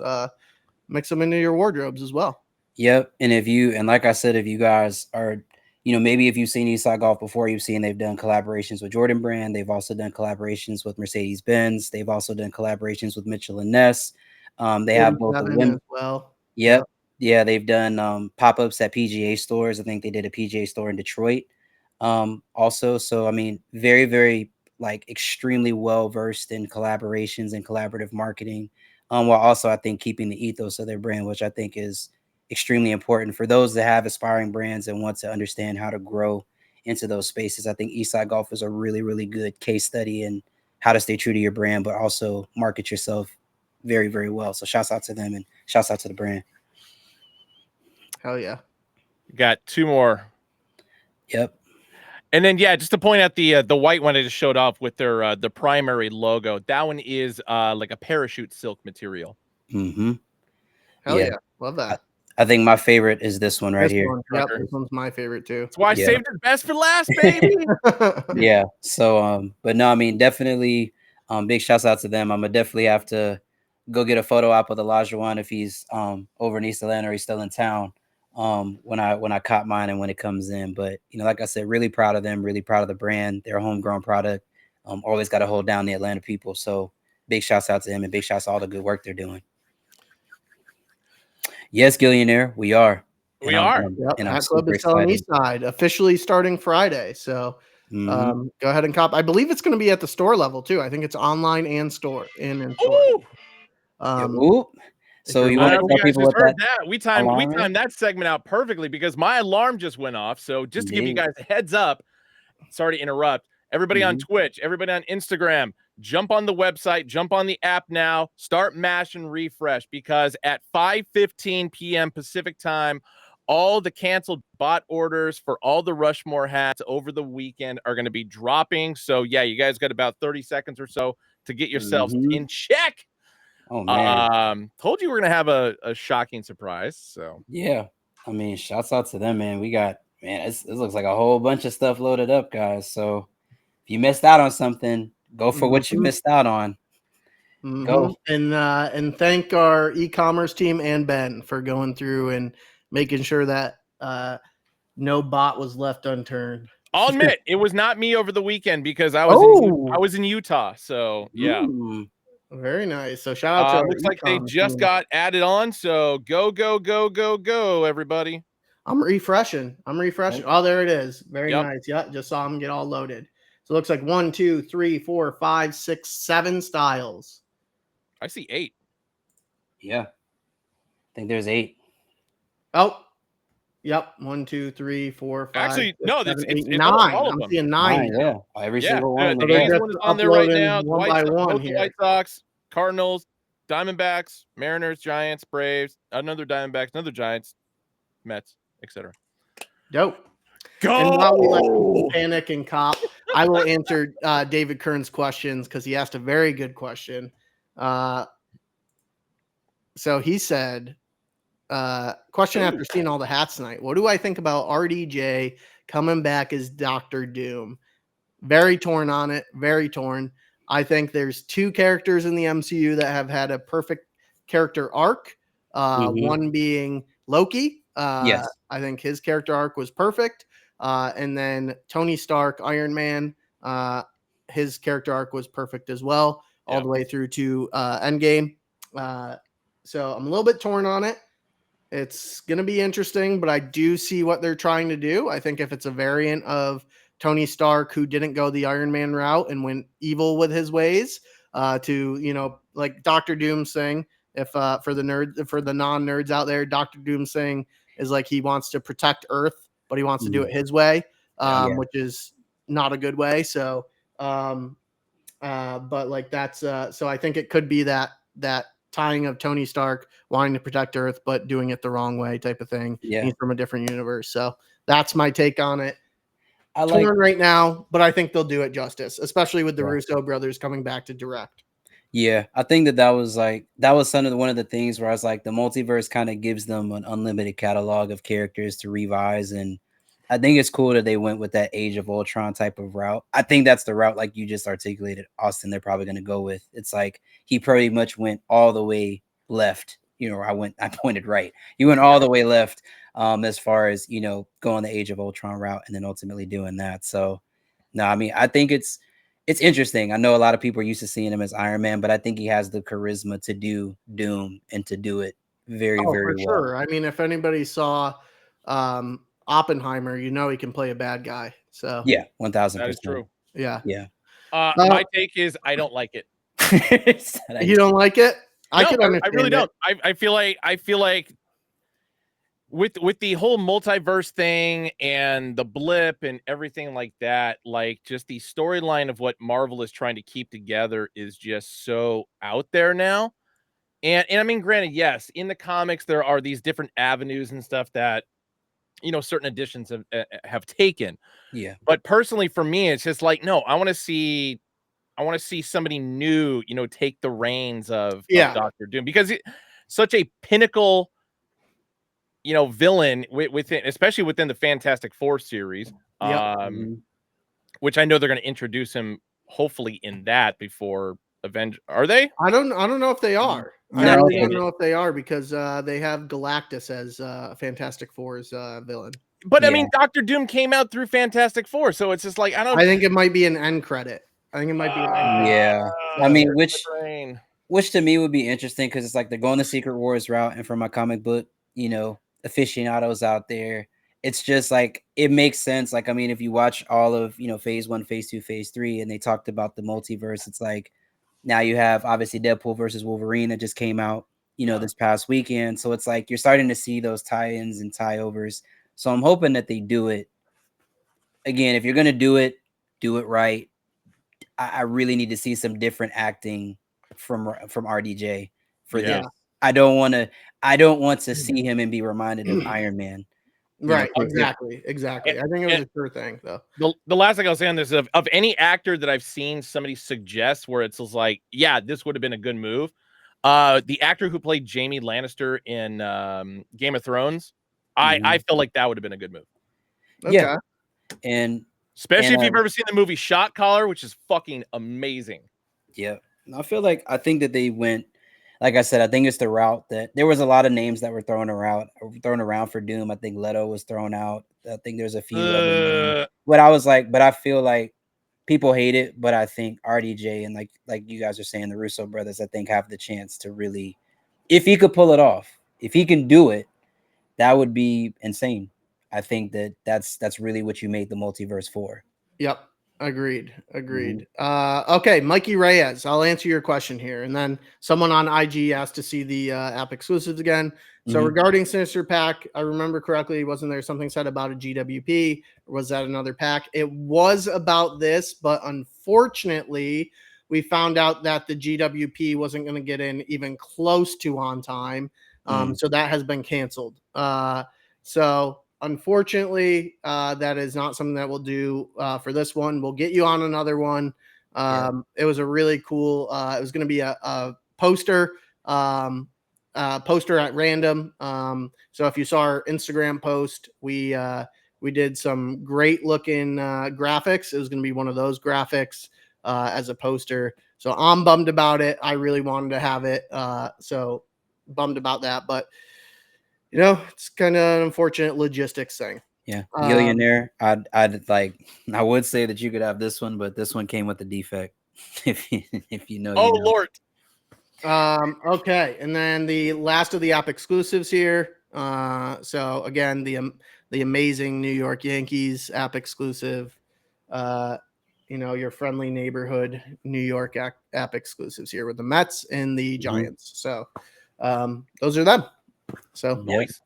Mix them into your wardrobes as well. Yep. And like I said, if you guys are, maybe if you've seen Eastside Golf before, you've seen they've done collaborations with Jordan Brand. They've also done collaborations with Mercedes-Benz. They've also done collaborations with Mitchell and Ness. They have both the women as well. Yep. Yeah, they've done pop-ups at PGA stores. I think they did a PGA store in Detroit. Also, so I mean, very, very extremely well versed in collaborations and collaborative marketing. While also I think keeping the ethos of their brand, which I think is extremely important for those that have aspiring brands and want to understand how to grow into those spaces. I think Eastside Golf is a really, really good case study in how to stay true to your brand, but also market yourself very, very well. So shouts out to them and shouts out to the brand. Hell yeah. Got 2 more. Yep. And then just to point out the white one I just showed off with their the primary logo. That one is like a parachute silk material. Hell yeah. Love that. I think my favorite is this one right here. Yep, this one's my favorite too. That's why I saved it best for last, baby. Yeah. So but no, I mean, definitely big shouts out to them. I'm gonna definitely have to go get a photo op with Olajuwon if he's over in East Atlanta or he's still in town when I caught mine and when it comes in. But like I said, really proud of them, really proud of the brand. They're a homegrown product. Always got to hold down the Atlanta people. So big shouts out to them and big shouts to all the good work they're doing. Yes, Gillionaire, we are. We are. And Hatclub is selling Eastside officially starting Friday. So go ahead and cop. I believe it's going to be at the store level too. I think it's online and store in store. So you want to tell people what that? We timed that segment out perfectly because my alarm just went off. So just to give you guys a heads up, sorry to interrupt. Everybody on Twitch, everybody on Instagram, jump on the website, jump on the app now, start mashing refresh because at 5:15 p.m. Pacific time, all the canceled bot orders for all the Rushmore hats over the weekend are going to be dropping. So yeah, you guys got about 30 seconds or so to get yourselves in check. Oh man. Told you we're gonna have a shocking surprise. So yeah. I mean, shouts out to them, man. We got it looks like a whole bunch of stuff loaded up, guys. So if you missed out on something, go for what you missed out on. Go. And thank our e-commerce team and Ben for going through and making sure that no bot was left unturned. I'll admit it was not me over the weekend because I was in Utah. So yeah. Very nice. So shout out to looks like they just got added on. So go, everybody. I'm refreshing. Oh, there it is. Very nice. Yeah, just saw them get all loaded. So it looks like 1, 2, 3, 4, 5, 6, 7 styles. I see 8. Yeah. I think there's 8. Oh, yep. 1, 2, 3, 4, 5. Actually, 6, no, 7, it's 9. all of I'm them. seeing 9. Yeah. Every single one. The Yankees one is on there right now. One by one here. White Sox, Cardinals, Diamondbacks, Mariners, Giants, Braves, another Diamondbacks, another Giants, Mets, etc. Dope. Go! And while we let panic and cop, I will answer David Kern's questions because he asked a very good question. So he said, question after seeing all the hats tonight, what do I think about RDJ coming back as Dr. Doom? Very torn on it. Very torn. I think there's 2 characters in the MCU that have had a perfect character arc. One being Loki. Yes. I think his character arc was perfect. And then Tony Stark, Iron Man, his character arc was perfect as well, all the way through to Endgame. So I'm a little bit torn on it. It's going to be interesting, but I do see what they're trying to do. I think if it's a variant of Tony Stark who didn't go the Iron Man route and went evil with his ways, to, like Dr. Doom saying, if for the non-nerds out there, Dr. Doom saying is like he wants to protect Earth, but he wants to do it his way, which is not a good way. So, but like that's so I think it could be that tying of Tony Stark wanting to protect Earth, but doing it the wrong way type of thing. Yeah. He's from a different universe. So that's my take on it. torn right now, but I think they'll do it justice, especially with the Yeah. Russo brothers coming back to direct. Yeah, I think that was one of the things where I was like, the multiverse kind of gives them an unlimited catalog of characters to revise, and I think it's cool that they went with that Age of Ultron type of route. I think that's the route, like you just articulated, Austin, they're probably going to go with. It's like he pretty much went all the way left. I pointed right. You went all the way left as far as, going the Age of Ultron route and then ultimately doing that. So, no, I mean, I think it's interesting. I know a lot of people are used to seeing him as Iron Man, but I think he has the charisma to do Doom and to do it very, very for well. sure. I mean, if anybody saw Oppenheimer, he can play a bad guy. So Yeah, 1000%. That is true. Yeah. My take is I don't like it. You don't like it? No, I really don't. I feel like with the whole multiverse thing and the blip and everything like that, like just the storyline of what Marvel is trying to keep together is just so out there now. And I mean, granted, yes, in the comics there are these different avenues and stuff that certain editions have taken. Yeah. But personally, for me, it's just like, no, I want to see somebody new, take the reins of Doctor Doom, because such a pinnacle, villain within, especially within the Fantastic Four series, which I know they're going to introduce him hopefully in that before Avenger. Are they? I don't know if they are. No, I really don't know if they are, because they have Galactus as Fantastic Four's villain. But I mean, Doctor Doom came out through Fantastic Four, so it's just like I think it might be an end credit. I mean, which to me would be interesting, because it's like they're going the Secret Wars route, and for my comic book, aficionados out there, it's just like it makes sense. Like, I mean, if you watch all of Phase 1, Phase 2, Phase 3, and they talked about the multiverse, it's like now you have obviously Deadpool versus Wolverine that just came out, this past weekend. So it's like you're starting to see those tie-ins and tie-overs. So I'm hoping that they do it. Again, if you're gonna do it right. I really need to see some different acting from RDJ for this. I don't want to see him and be reminded of Iron Man. Right, exactly. I think it was a sure thing, though. The last thing I'll say on this, of any actor that I've seen somebody suggest where it's like, yeah, this would have been a good move. The actor who played Jaime Lannister in Game of Thrones, I feel like that would have been a good move. Okay. Yeah, and especially if you've ever seen the movie Shot Caller, which is fucking amazing. Yeah, I think that they went, like I said, I think it's the route that there was a lot of names that were thrown around for Doom. I think Leto was thrown out. I think there's a few other names. But I feel like people hate it, but I think RDJ and like you guys are saying, the Russo brothers, I think have the chance to really, if he could pull it off, if he can do it, that would be insane. I think that's really what you made the multiverse for. Yep. Agreed. Okay, Mikey Reyes, I'll answer your question here. And then someone on IG asked to see the app exclusives again. So regarding Sinister Pack, I remember correctly, wasn't there something said about a GWP, or was that another pack? It was about this, but unfortunately, we found out that the GWP wasn't going to get in even close to on time. So that has been canceled. So unfortunately, that is not something that we'll do for this one. We'll get you on another one. It was a really cool, it was going to be a poster, poster at random. So if you saw our Instagram post, we did some great looking graphics. It was going to be one of those graphics as a poster. So I'm bummed about it. I really wanted to have it. So bummed about that, but it's kind of an unfortunate logistics thing. Yeah, Millionaire. I would say that you could have this one, but this one came with a defect. if you know. Oh, Lord. Okay, and then the last of the app exclusives here. So again, the amazing New York Yankees app exclusive. Your friendly neighborhood New York app exclusives here with the Mets and the Giants. So those are them. So nice.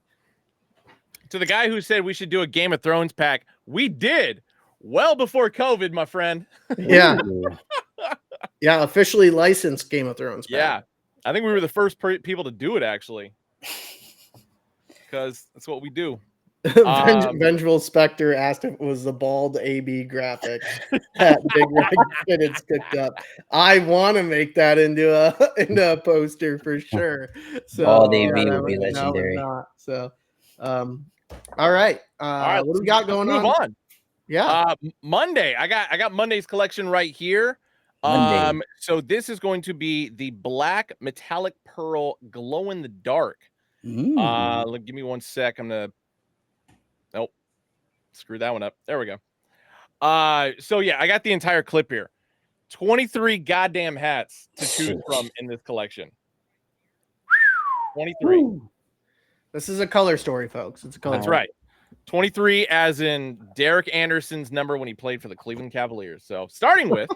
To the guy who said we should do a Game of Thrones pack, we did well before COVID, my friend. Yeah. Yeah, officially licensed Game of Thrones pack. Yeah. I think we were the first people to do it, actually. Because that's what we do. Vengeful Spectre asked if it was the bald AB graphic that Big Red Fitteds cooked up. I want to make that into a poster for sure. So Bald yeah, AB that would be was legendary. not. So, all right. All right, What do we got going move on. Yeah. Monday. I got Monday's collection right here. Monday. So this is going to be the black metallic pearl glow in the dark. Give me 1 sec. I'm gonna nope. Screw that one up. There we go. So yeah, I got the entire clip here. 23 goddamn hats to choose from in this collection. 23. Woo. This is a color story, folks. It's a color. That's right. 23 as in Derek Anderson's number when he played for the Cleveland Cavaliers. So starting with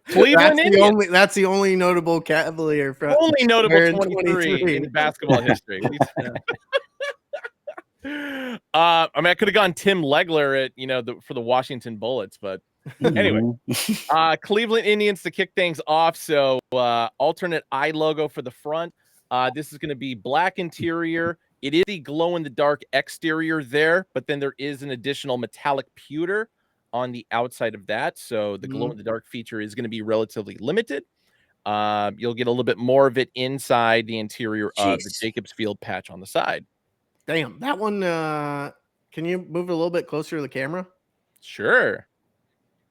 Cleveland Indians. That's the only notable Cavalier from Only notable wearing 23 in basketball history. I mean, I could have gone Tim Legler at for the Washington Bullets, but anyway, Cleveland Indians to kick things off. So alternate eye logo for the front. This is going to be black interior. It is the glow in the dark exterior there, but then there is an additional metallic pewter on the outside of that. So the glow in the dark feature is going to be relatively limited. You'll get a little bit more of it inside the interior of the Jacobs Field patch on the side. Damn, that one. Can you move a little bit closer to the camera? Sure.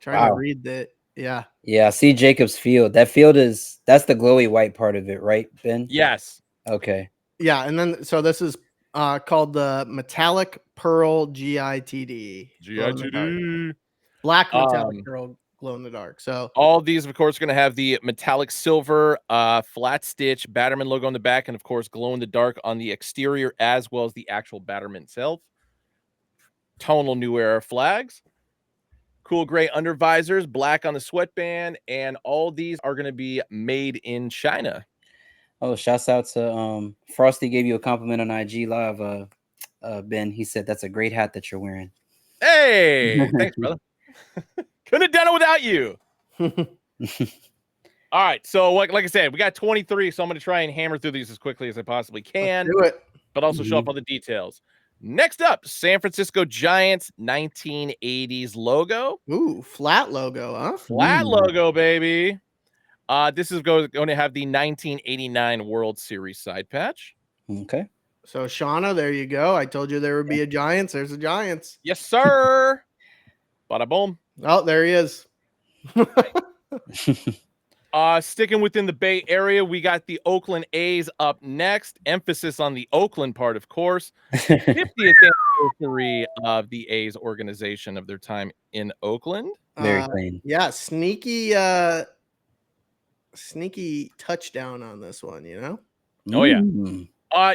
Trying to read that. Yeah. Yeah, I see Jacobs Field. That's the glowy white part of it, right, Ben? Yes. Okay. Yeah, and then so this is called the Metallic Pearl GITD. GITD. Black metallic pearl glow in the dark. So all these, of course, are going to have the metallic silver flat stitch Batterman logo on the back, and of course, glow in the dark on the exterior, as well as the actual Batterman itself. Tonal New Era flags. Cool gray under visors, black on the sweatband, and all these are going to be made in China. Oh, shouts out to Frosty gave you a compliment on IG Live, Ben. He said that's a great hat that you're wearing. Hey, thanks, brother. Couldn't have done it without you. All right, so like I said, we got 23, so I'm going to try and hammer through these as quickly as I possibly can. Let's do it. But also show off all the details. Next up, San Francisco Giants 1980s logo. Ooh, flat logo, huh? Flat logo, baby. This is going to have the 1989 World Series side patch. Okay. So, Shauna, there you go. I told you there would be a Giants. There's a Giants. Yes, sir. Bada boom. Oh, there he is. Sticking within the Bay Area, we got the Oakland A's up next. Emphasis on the Oakland part, of course. 50th anniversary of the A's organization of their time in Oakland. Very clean. Yeah, sneaky touchdown on this one, you know? Oh, yeah.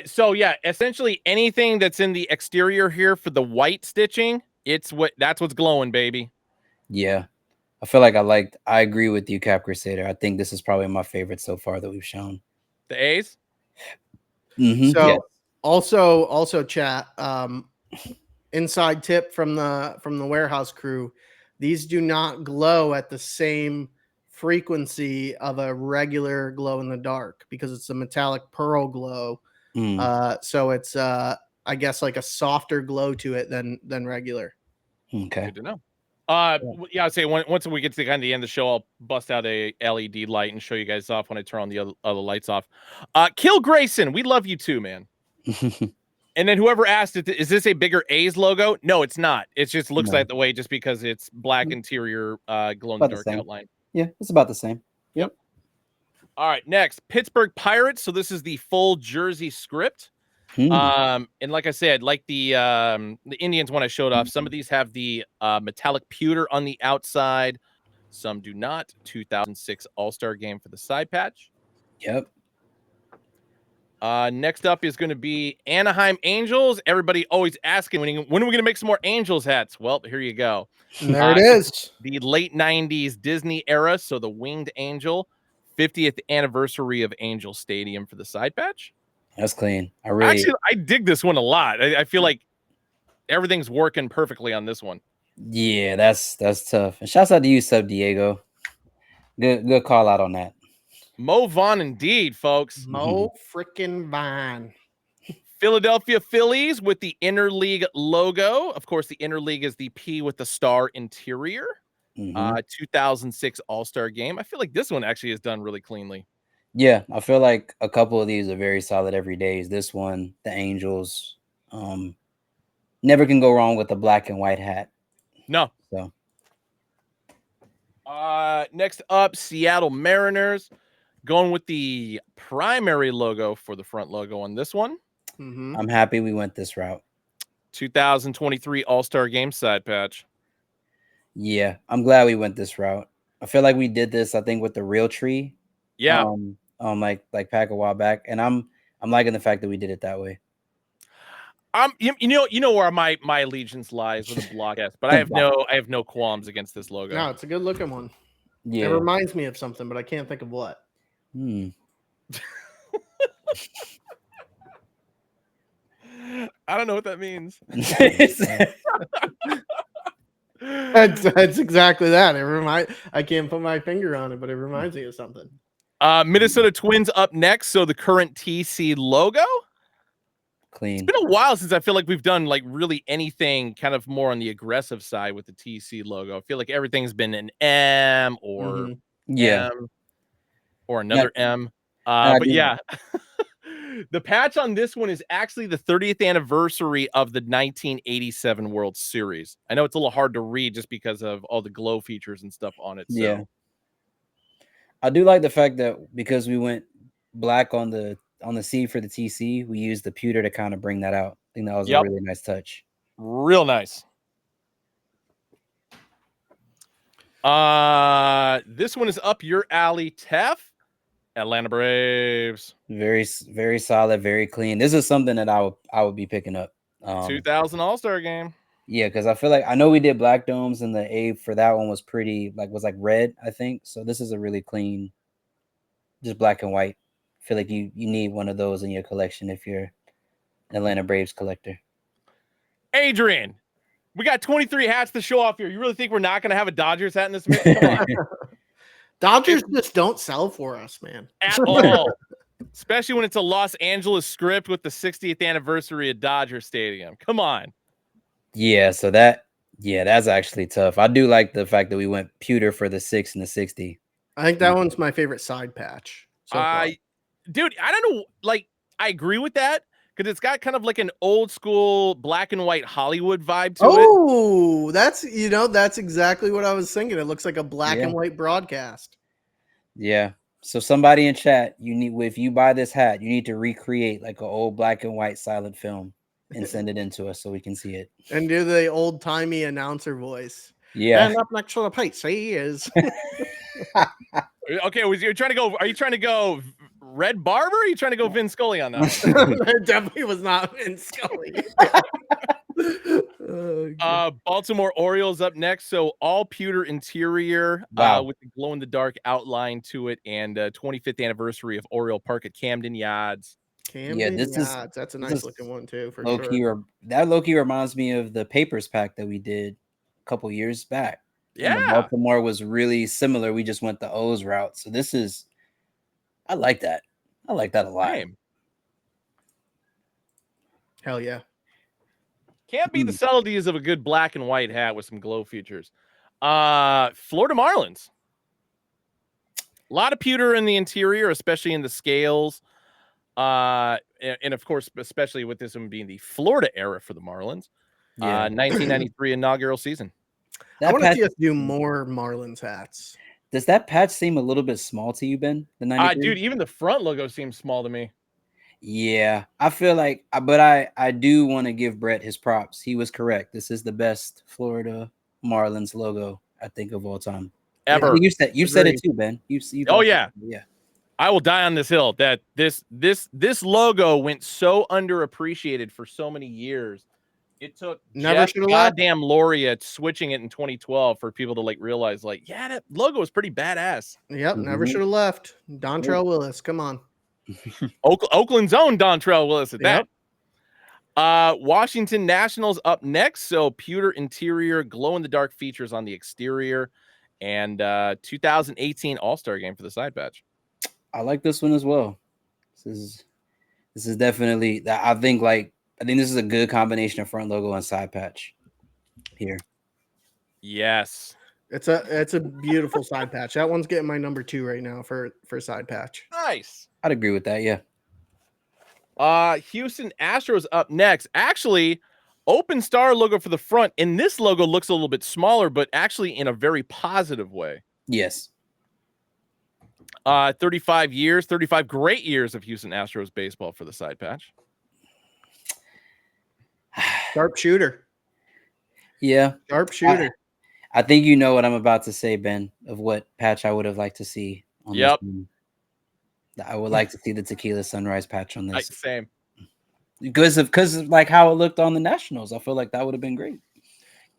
So, yeah, essentially anything that's in the exterior here for the white stitching, that's what's glowing, baby. Yeah. I feel like I agree with you, Cap Crusader. I think this is probably my favorite so far that we've shown. The A's? So yes. also chat, inside tip from the warehouse crew, these do not glow at the same frequency of a regular glow in the dark because it's a metallic pearl glow. So it's I guess like a softer glow to it than regular. Okay. Good to know. Yeah, I'd say once we get to the kind of the end of the show, I'll bust out a LED light and show you guys off when I turn on the other lights off. Kill Grayson, we love you too, man. And then whoever asked it, is this a bigger A's logo? No, it's not. It just looks like the way just because it's black interior, glow in the dark outline. Yeah, it's about the same. Yep. All right, next Pittsburgh Pirates. So this is the full jersey script. And like I said, like the Indians one I showed off, some of these have the metallic pewter on the outside, some do not. 2006 All-Star game for the side patch. Yep. Next up is going to be Anaheim Angels. Everybody always asking when are we going to make some more Angels hats? Well, here you go. And there it is. The late 90s Disney era, so the winged angel, 50th anniversary of Angel Stadium for the side patch. That's clean. I dig this one a lot. I feel like everything's working perfectly on this one. Yeah, that's tough. And shouts out to you, Sub Diego. Good call out on that. Mo Vaughn indeed, folks. Mo freaking Vaughn. Philadelphia Phillies with the interleague logo. Of course, the interleague is the P with the star interior. 2006 All-Star game. I feel like this one actually is done really cleanly. Yeah, I feel like a couple of these are very solid every days. This one, the Angels, never can go wrong with the black and white hat. No. So, next up, Seattle Mariners, going with the primary logo for the front logo on this one. I'm happy we went this route. 2023 All-Star game side patch. Yeah, I'm glad we went this route. I feel like we did this, I think, with the real tree. Yeah. Like pack a while back, and I'm liking the fact that we did it that way. You know where my allegiance lies with a block S, but I have no qualms against this logo. No, it's a good looking one. Yeah, it reminds me of something, but I can't think of what. I don't know what that means. That's exactly that. I can't put my finger on it, but it reminds me of something. Minnesota Twins up next. So the current TC logo. Clean. It's been a while since I feel like we've done like really anything kind of more on the aggressive side with the TC logo. I feel like everything's been an M or M or another M. But yeah, the patch on this one is actually the 30th anniversary of the 1987 World Series. I know it's a little hard to read just because of all the glow features and stuff on it. Yeah. I do like the fact that because we went black on the C for the TC, we used the pewter to kind of bring that out. I think that was a really nice touch. Real nice. This one is up your alley, Tef. Atlanta Braves. Very, very solid, very clean. This is something that I would be picking up. 2000 All-Star game. Yeah, because I feel like I know we did black domes, and the A for that one was pretty was red, I think. So this is a really clean, just black and white. I feel like you need one of those in your collection if you're an Atlanta Braves collector. Adrian, we got 23 hats to show off here. You really think we're not going to have a Dodgers hat in this mix? Come on. Dodgers just don't sell for us, man. At all. Especially when it's a Los Angeles script with the 60th anniversary of Dodger Stadium. Come on. Yeah, so that's actually tough. I do like the fact that we went pewter for the 6 and the 60. I think that one's my favorite side patch. Dude, I don't know. Like, I agree with that because it's got kind of like an old school black and white Hollywood vibe to it. Oh, that's exactly what I was thinking. It looks like a black and white broadcast. Yeah. So somebody in chat, if you buy this hat, you need to recreate like an old black and white silent film and send it into us so we can see it. And do the old timey announcer voice. Yeah. And up next to the plate, he is. Okay, are you trying to go Red Barber? Or are you trying to go Vin Scully on that one? It definitely was not Vin Scully. Baltimore Orioles up next. So all pewter interior with the glow in the dark outline to it, and 25th anniversary of Oriole Park at Camden Yards. That's a nice looking one too, for sure. That low-key reminds me of the Papers pack that we did a couple years back. Yeah, Baltimore was really similar. We just went the O's route. So I like that. I like that a lot. Same. Hell yeah. Can't beat the subtleties of a good black and white hat with some glow features. Florida Marlins. A lot of pewter in the interior, especially in the scales. And of course, especially with this one being the Florida era for the Marlins. 1993 inaugural season. I want to see us do more Marlins hats. Does that patch seem a little bit small to you, Ben? The 93? Dude, even the front logo seems small to me. Yeah, I feel like, but I do want to give Brett his props. He was correct. This is the best Florida Marlins logo, I think, of all time. Ever. Yeah, you said it too, Ben. You yeah. I will die on this hill that this logo went so underappreciated for so many years. It took goddamn Laureate switching it in 2012 for people to realize that logo is pretty badass. Yep, never should have left. Dontrell Willis, come on. Oakland's own Dontrell Willis at that. Washington Nationals up next. So pewter interior, glow in the dark features on the exterior, and 2018 All-Star game for the side patch. I like this one as well. This is definitely that. I think this is a good combination of front logo and side patch here. Yes. It's a beautiful side patch. That one's getting my number 2 right now for side patch. Nice. I'd agree with that. Yeah. Houston Astros up next. Actually, open star logo for the front, and this logo looks a little bit smaller, but actually in a very positive way. Yes. 35 great years of Houston Astros baseball for the side patch. Sharp shooter. Yeah. Sharp shooter. I think you know what I'm about to say, Ben, of what patch I would have liked to see on this one. I would like to see the Tequila Sunrise patch on this. Same. Because of like how it looked on the Nationals. I feel like that would have been great.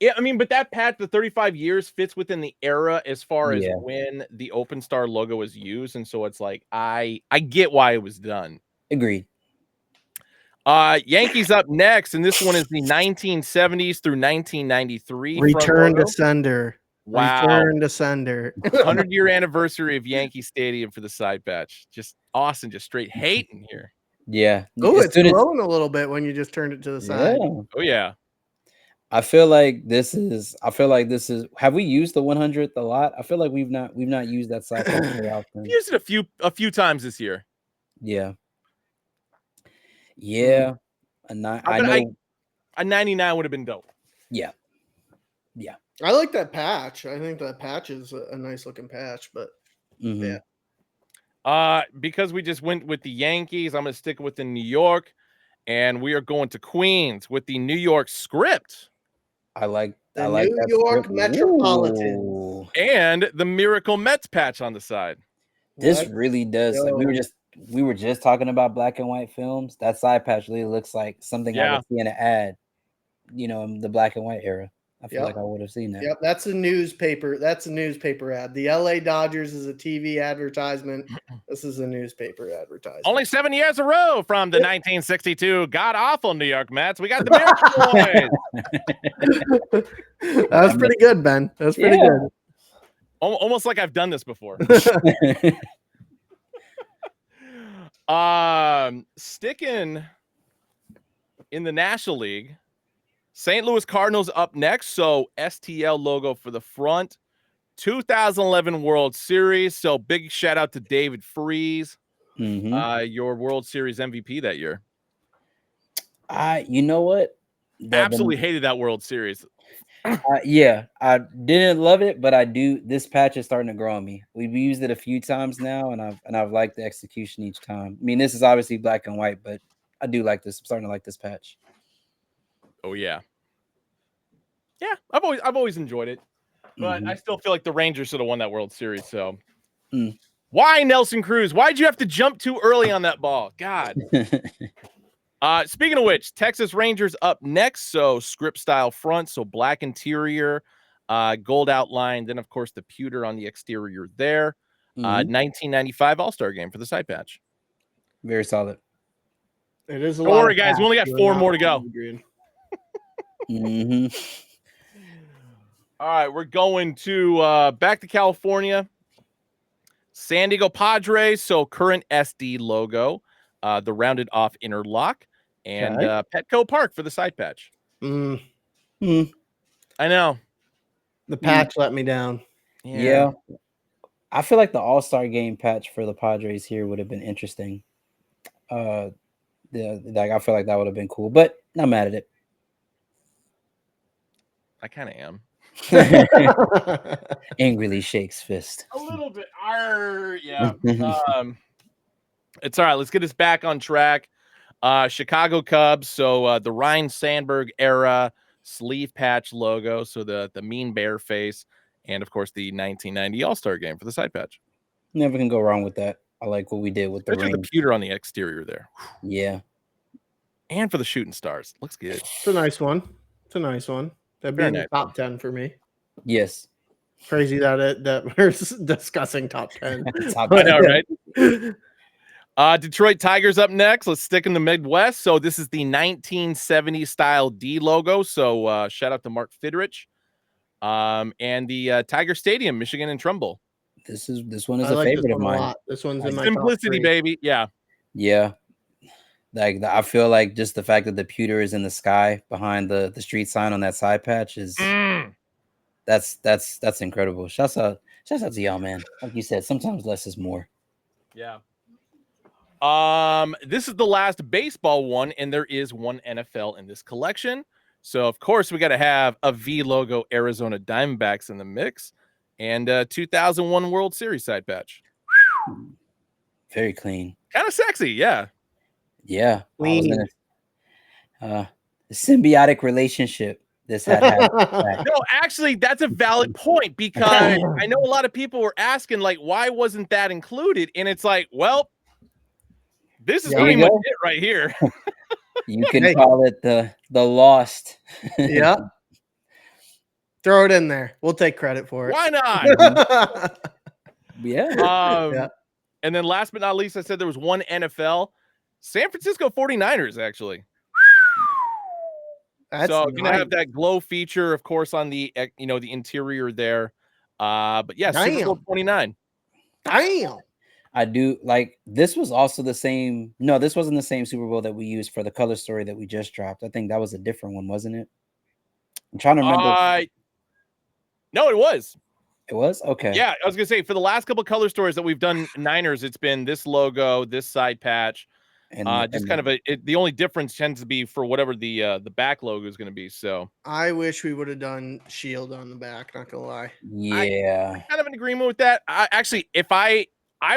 Yeah, I mean, but that patch, the 35 years fits within the era as far as Yeah. when the open star logo was used. And so it's like, I get why it was done. Agreed. Yankees up next, and this one is the 1970s through 1993. Return to sender. Wow. Return to sender. 100-year anniversary of Yankee Stadium for the side patch. Just awesome. Just straight hating here. Yeah. Oh, it's glowing a little bit when you just turned it to the side. Yeah. Oh, yeah. I feel like this is. Have we used the 100th a lot? I feel like we've not used that side patch very often. We used it a few times this year. Yeah. Yeah. I know. A 99 would have been dope. Yeah. Yeah. I like that patch. I think that patch is a nice looking patch, but yeah. Because we just went with the Yankees, I'm going to stick with the New York, and we are going to Queens with the New York script. I like New York Metropolitans. Ooh. And the Miracle Mets patch on the side. This really does. Like we were just talking about black and white films. That side patch really looks like something I would see in an ad, in the black and white era. I feel like I would have seen that. Yep, that's a newspaper. That's a newspaper ad. The LA Dodgers is a TV advertisement. This is a newspaper advertisement. Only 7 years a row from the 1962 god-awful New York Mets. We got the Miracle Boys. That was pretty good, Ben. That was pretty good. Almost like I've done this before. Sticking in the National League, St. Louis Cardinals up next. So STL logo for the front. 2011 World Series. So big shout out to David Freese, your World Series MVP that year. You know what? Absolutely hated that World Series. Yeah, I didn't love it, but I do. This patch is starting to grow on me. We've used it a few times now, and I've liked the execution each time. I mean, this is obviously black and white, but I do like this. I'm starting to like this patch. Oh yeah, I've always enjoyed it, but I still feel like the Rangers should have won that World Series. So why Nelson Cruz? Why'd you have to jump too early on that ball? God. Speaking of which, Texas Rangers up next. So script style front, so black interior, gold outline. Then of course the pewter on the exterior there. 1995 All-Star game for the side patch. Very solid. It is a Don't lot. worry, guys. We only got 4 more to go. All right, we're going to back to California. San Diego Padres. So current SD logo, the rounded off interlock, and Petco Park for the side patch. I know. The patch let me down. Yeah. I feel like the All-Star game patch for the Padres here would have been interesting. I feel like that would have been cool, but not mad at it. I kind of am. Angrily shakes fist. A little bit. Yeah. It's all right. Let's get us back on track. Chicago Cubs. So the Ryne Sandberg era sleeve patch logo. So the mean bear face. And of course the 1990 All-Star game for the side patch. Never can go wrong with that. I like what we did with the ring. The pewter on the exterior there. Yeah. And for the shooting stars. Looks good. It's a nice one. That'd be in the top 10 for me. Yes. Crazy that we're discussing top 10. I know, right? Detroit Tigers up next. Let's stick in the Midwest. So this is the 1970 style D logo. So shout out to Mark Fidrich. And the Tiger Stadium, Michigan and Trumbull. This one is a favorite of mine. This one's in my simplicity, baby. Yeah. Like I feel like just the fact that the pewter is in the sky behind the street sign on that side patch is that's incredible. Shouts out to y'all, man. Like you said, sometimes less is more. Yeah. This is the last baseball one, and there is one NFL in this collection. So of course we got to have a V logo Arizona Diamondbacks in the mix, and 2001 World Series side patch. Very clean. Kind of sexy, yeah. Yeah. Clean. The symbiotic relationship this had. No, actually, that's a valid point because I know a lot of people were asking, like, why wasn't that included? And it's like, well, this is pretty much it right here. You can call it the lost. Yeah. Throw it in there. We'll take credit for it. Why not? Yeah. And then last but not least, I said there was one NFL. San Francisco 49ers, actually. So nice. gonna have that glow feature, of course, on the the interior there. But yeah, Super Bowl 29. Damn. I do like this was also the same. No, this wasn't the same Super Bowl that we used for the color story that we just dropped. I think that was a different one, wasn't it? I'm trying to remember. No, it was. It was? Okay. Yeah, I was gonna say for the last couple color stories that we've done Niners, it's been this logo, this side patch, and kind of the only difference tends to be for whatever the back logo is gonna be. So I wish we would have done shield on the back. Not gonna lie. Yeah, I'm kind of in agreement with that. Actually, if I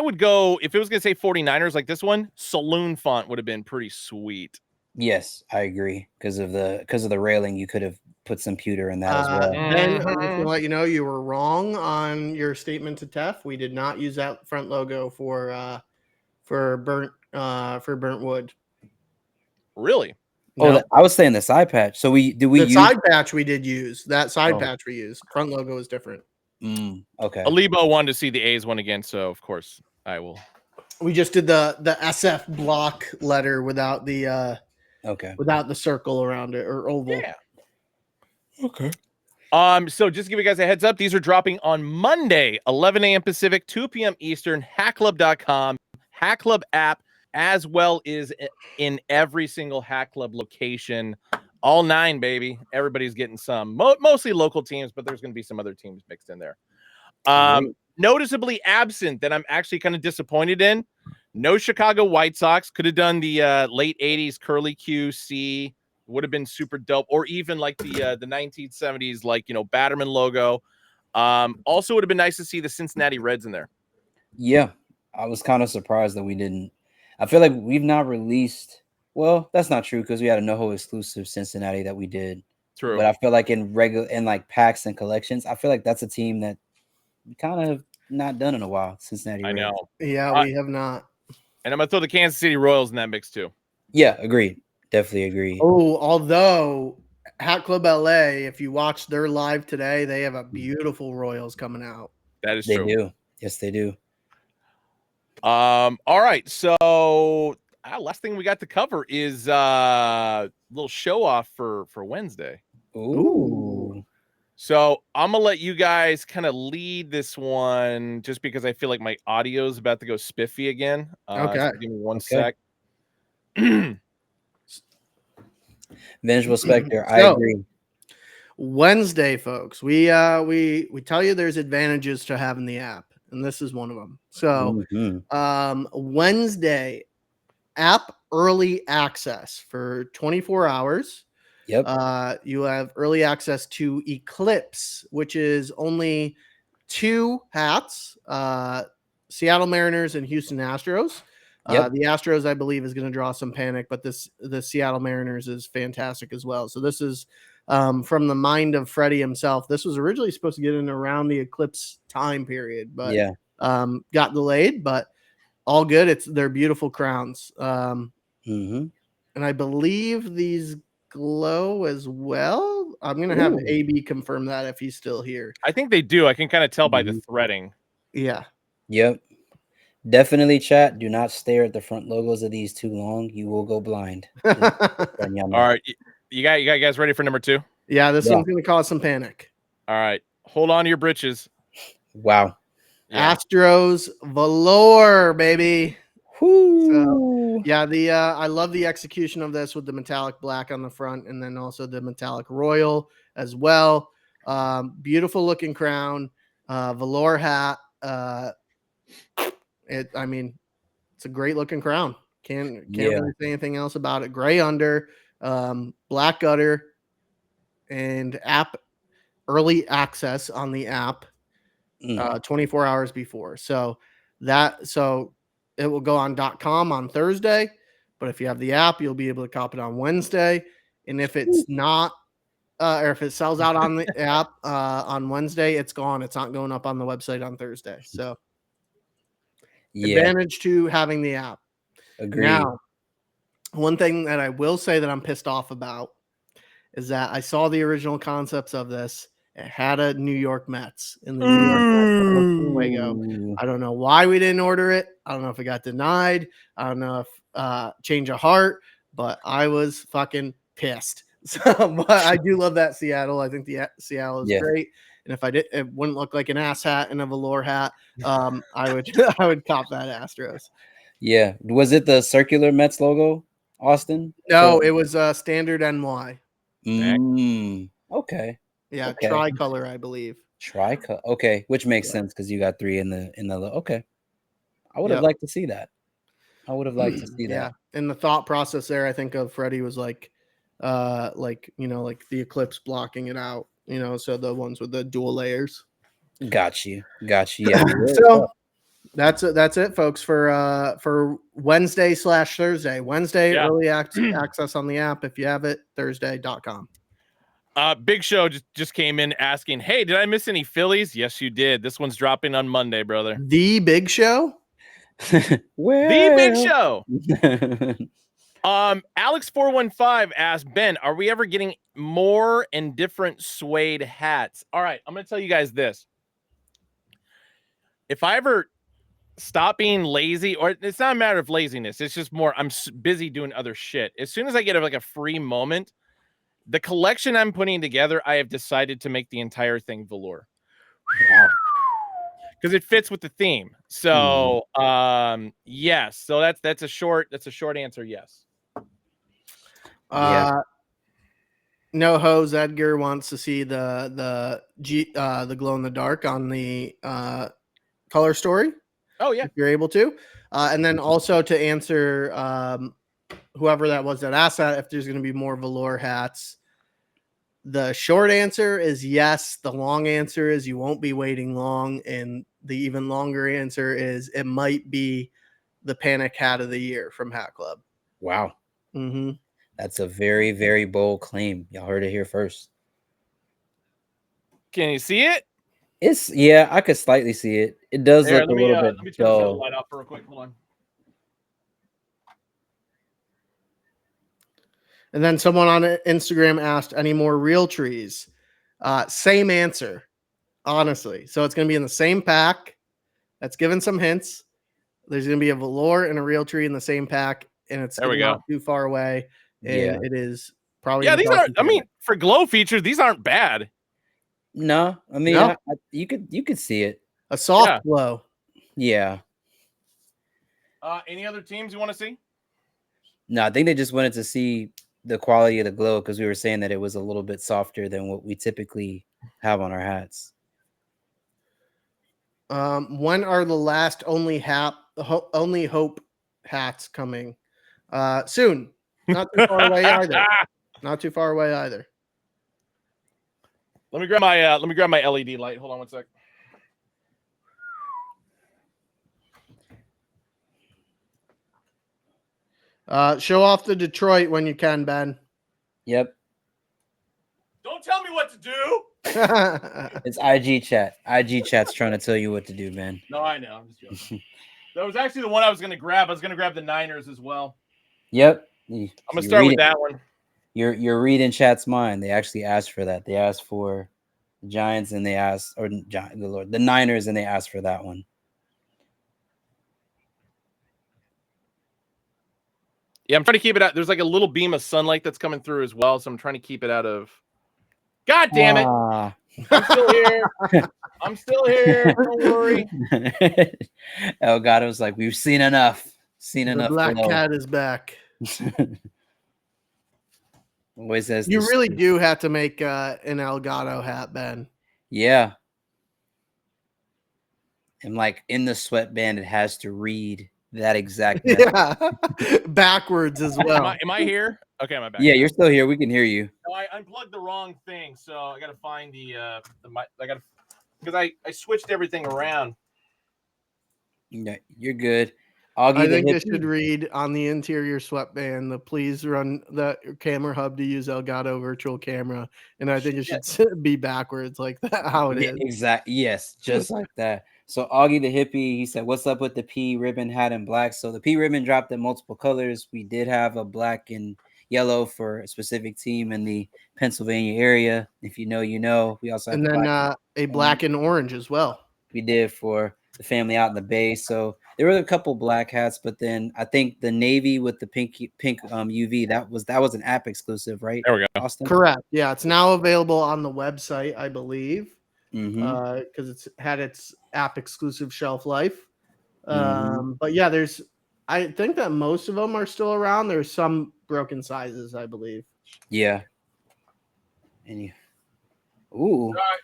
would go if it was gonna say 49ers like this one, saloon font would have been pretty sweet. Yes, I agree because of the railing. You could have put some pewter in that as well. Then I'm just gonna let you know you were wrong on your statement to Tef. We did not use that front logo for burnt wood. Really? Oh, I was saying the side patch. So the side patch we did use. That side patch we used. Front logo is different. Okay. Alibo wanted to see the A's one again, so of course I will. We just did the SF block letter without the without the circle around it or oval. Yeah. Okay. So just to give you guys a heads up, these are dropping on Monday, 11 a.m. Pacific, 2 p.m. Eastern, Hatclub.com, Hatclub app, as well as in every single Hatclub location. All 9, baby. Everybody's getting some. Mostly local teams, but there's going to be some other teams mixed in there. Noticeably absent that I'm actually kind of disappointed in. No Chicago White Sox. Could have done the late 80s curly QC. Would have been super dope, or even like the 1970s, like Batterman logo. Also, would have been nice to see the Cincinnati Reds in there. Yeah, I was kind of surprised that we didn't. I feel like we've not released. Well, that's not true because we had a NoHo exclusive Cincinnati that we did. True, but I feel like in like packs and collections, I feel like that's a team that we kind of have not done in a while. Cincinnati Reds. I know. Yeah, we have not. And I'm gonna throw the Kansas City Royals in that mix too. Yeah, agreed. Definitely agree. Oh, although Hat Club LA, if you watch their live today, they have a beautiful Royals coming out. That is true. They do. Yes, they do. All right. So last thing we got to cover is a little show off for Wednesday. Ooh. So I'm gonna let you guys kind of lead this one just because I feel like my audio is about to go spiffy again. Okay. So give me one sec. Vengeful Spectre, I agree. Wednesday, folks, we tell you there's advantages to having the app, and this is one of them. So Wednesday, app early access for 24 hours. Yep. You have early access to Eclipse, which is only 2 hats, Seattle Mariners and Houston Astros. The Astros, I believe, is going to draw some panic, but the Seattle Mariners is fantastic as well. So this is from the mind of Freddie himself. This was originally supposed to get in around the Eclipse time period, but got delayed, but all good. They're beautiful crowns. And I believe these glow as well. I'm going to have AB confirm that if he's still here. I think they do. I can kind of tell by the threading. Yeah. Yep. Definitely, chat. Do not stare at the front logos of these too long. You will go blind. All right. You guys ready for number 2? Yeah, this one's going to cause some panic. All right. Hold on to your britches. Wow. Yeah. Astros velour, baby. So, Yeah, I love the execution of this with the metallic black on the front and then also the metallic royal as well. Beautiful looking crown, velour hat. It's a great looking crown. Can't really say anything else about it. Gray under, black gutter, and app early access on the app 24 hours before. So it will go on .com on Thursday, but if you have the app, you'll be able to cop it on Wednesday. And if it's not, or if it sells out on the app on Wednesday, it's gone. It's not going up on the website on Thursday. So advantage to having the app. Agreed. Now, one thing that I will say that I'm pissed off about is that I saw the original concepts of this. It had a New York Mets in the New York Mets. I don't know why we didn't order it. I don't know if it got denied. I don't know if change of heart, but I was fucking pissed. So, but I do love that Seattle. I think the Seattle is great. And if I did, it wouldn't look like an ass hat and a velour hat. I would cop that Astros. Yeah. Was it the circular Mets logo, Austin? No, it was standard NY. Okay. Yeah, tricolor, I believe. Tricolor. Okay, which makes sense because you got 3 in the. Okay. I would have liked to see that. Yeah, and the thought process there, I think of Freddie was like the Eclipse blocking it out. So the ones with the dual layers. Got you. Yeah. So that's it, folks, for Wednesday/Thursday. Wednesday, early access on the app if you have it. Thursday.com. Big Show just came in asking, hey, did I miss any Phillies? Yes, you did. This one's dropping on Monday, brother. The Big Show? The Big Show. Alex415 asked, Ben, are we ever getting more and different suede hats? All right, I'm going to tell you guys this. If I ever stop being lazy, or it's not a matter of laziness, it's just more I'm busy doing other shit. As soon as I get a free moment, the collection I'm putting together, I have decided to make the entire thing velour. Because it fits with the theme. So yes. So that's a short answer, yes. No hose Edgar wants to see the glow in the dark on the color story. Oh yeah, if you're able to. And then also to answer whoever that was that asked that if there's going to be more velour hats. The short answer is yes. The long answer is you won't be waiting long. And the even longer answer is it might be the panic hat of the year from Hatclub. Wow. Mm-hmm. That's a very, very bold claim. Y'all heard it here first. Can you see it? I could slightly see it. It does look a little bit let me turn the light off for a quick. Hold on. And then someone on Instagram asked, any more real trees? Same answer, honestly. So it's going to be in the same pack. That's given some hints. There's going to be a velour and a real tree in the same pack, and it's not too far away. And it is probably. Yeah, these are. I mean, for glow features, these aren't bad. No, I mean, you could see it. A soft glow. Yeah. Any other teams you want to see? No, I think they just wanted to see the quality of the glow because we were saying that it was a little bit softer than what we typically have on our hats. When are the last only hope hats coming? Soon. Not too far away either. Not too far away either. Let me grab my LED light. Hold on one sec. Show off the Detroit when you can, Ben. Yep. Don't tell me what to do. It's IG chat. IG chat's trying to tell you what to do, man. No, I know. I'm just joking. That was actually the one I was going to grab. I was going to grab the Niners as well. Yep. I'm going to start with that one. You're reading chat's mind. They actually asked for that. They asked for the Giants and they asked, or the Niners, and they asked for that one. Yeah, I'm trying to keep it out. There's like a little beam of sunlight that's coming through as well, so I'm trying to keep it out of. God damn it! I'm still here. I'm still here. Don't worry. Oh God, it was like we've seen enough. Seen The enough black below. cat is back. Always says You this- really do have to make an Elgato hat, Ben. Yeah. And like in the sweatband, it has to read that exact message. Yeah, backwards as well. Am I here? Okay, am I back? Yeah, you're still here. We can hear you. No, I unplugged the wrong thing, so I gotta find the mic. I gotta because I switched everything around. Yeah, you're good. Augie I the think this hippie. should read on the interior sweatband. Please run the camera hub to use Elgato virtual camera, and I think it should be backwards like that. How it Yeah, is. exactly. Yes, just like that. So Augie the hippie, he said, "What's up with the P ribbon hat in black?" So the P ribbon dropped in multiple colors. We did have a black and yellow for a specific team in the Pennsylvania area. If you know, you know. We also have And the then black a black and orange as well. we did for the family out in the Bay. So there were a couple black hats, but then I think the navy with the pink UV that was an app exclusive, right? There we go. Austin? Correct. Yeah, it's now available on the website, I believe, Mm-hmm. because it's had its app exclusive shelf life. Mhm. But yeah, I think that most of them are still around. There's some broken sizes, I believe. Yeah. Ooh. All right.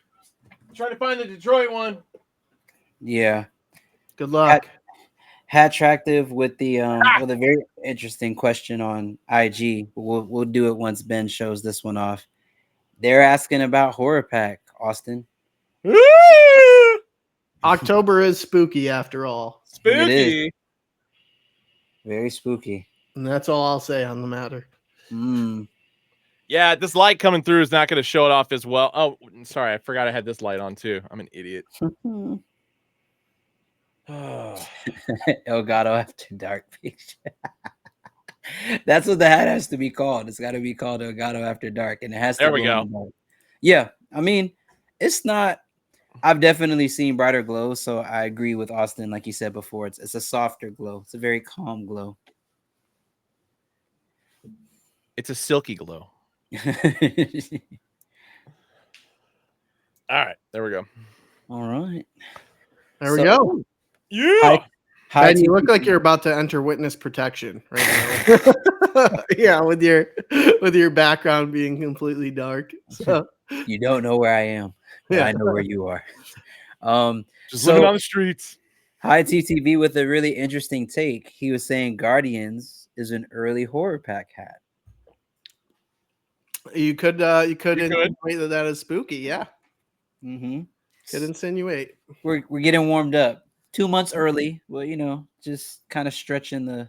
Trying to find the Detroit one. Yeah. Good luck. Hattractive with the with a very interesting question on IG. We'll do it once Ben shows this one off. They're asking about Horror Pack, Austin. October is spooky after all. Spooky. Very spooky. And that's all I'll say on the matter. Yeah, this light coming through is not going to show it off as well. Oh, sorry, I forgot I had this light on too. I'm an idiot. Elgato After Dark picture. That's what the hat has to be called. It's got to be called Elgato After Dark, and it has to. There we go. Yeah, I mean, it's not. I've definitely seen brighter glows, so I agree with Austin. Like you said before, it's a softer glow. It's a very calm glow. It's a silky glow. All right, there we go. All right, there we go. Yeah. Ben, you look like you're about to enter witness protection right now. Yeah, with your background being completely dark. So you don't know where I am. Yeah. I know where you are. Just living on the streets. Hi TTV with a really interesting take. He was saying Guardians is an early Horror Pack hat. You could insinuate that is spooky. Yeah. Mm-hmm. Could insinuate. We're getting warmed up. 2 months early. Well, you know, just kind of stretching the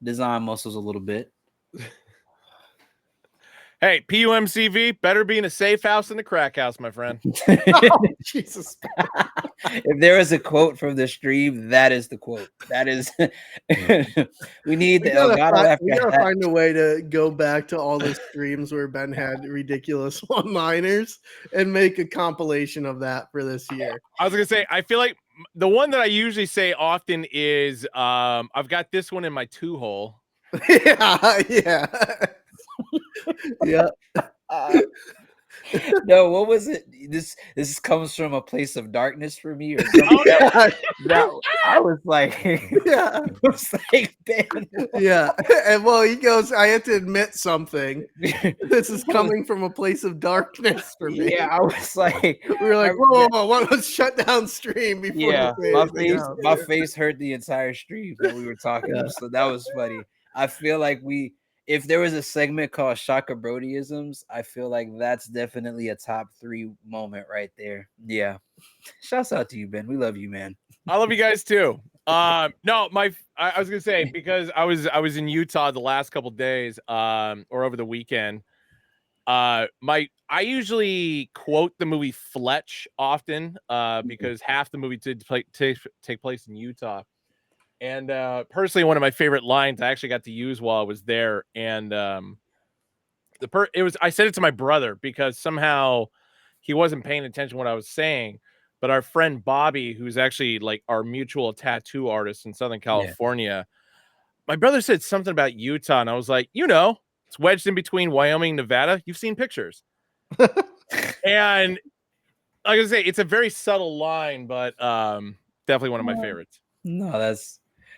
design muscles a little bit. Hey, PUMCV, better be in a safe house than a crack house, my friend. Oh, Jesus. If there is a quote from the stream, that is the quote. That is we need the Elgato After. We gotta find a way to go back to all the streams where Ben had ridiculous one-liners and make a compilation of that for this year. I was gonna say, I feel like the one that I usually say often is I've got this one in my 2-hole. Yeah. Yeah. No, what was it? This comes from a place of darkness for me, or something. I was like, yeah, I was like, Ben. Yeah. And well, he goes, I have to admit something. This is coming from a place of darkness for me. Yeah, I was like, we were like, whoa, let's shut down stream before. Yeah, my face hurt the entire stream that we were talking. Yeah. So that was funny. I feel like if there was a segment called Shaka Brodyisms, I feel like that's definitely a top 3 moment right there. Yeah. Shouts out to you, Ben. We love you, man. I love you guys too. No, I was gonna say, because I was in Utah the last couple days, or over the weekend. I usually quote the movie Fletch often, because half the movie did take place in Utah. And personally, one of my favorite lines I actually got to use while I was there, and I said it to my brother because somehow he wasn't paying attention to what I was saying. But our friend Bobby, who's actually like our mutual tattoo artist in Southern California, my brother said something about Utah, and I was like, it's wedged in between Wyoming and Nevada. You've seen pictures. And like I say, it's a very subtle line, but definitely one of my favorites. No,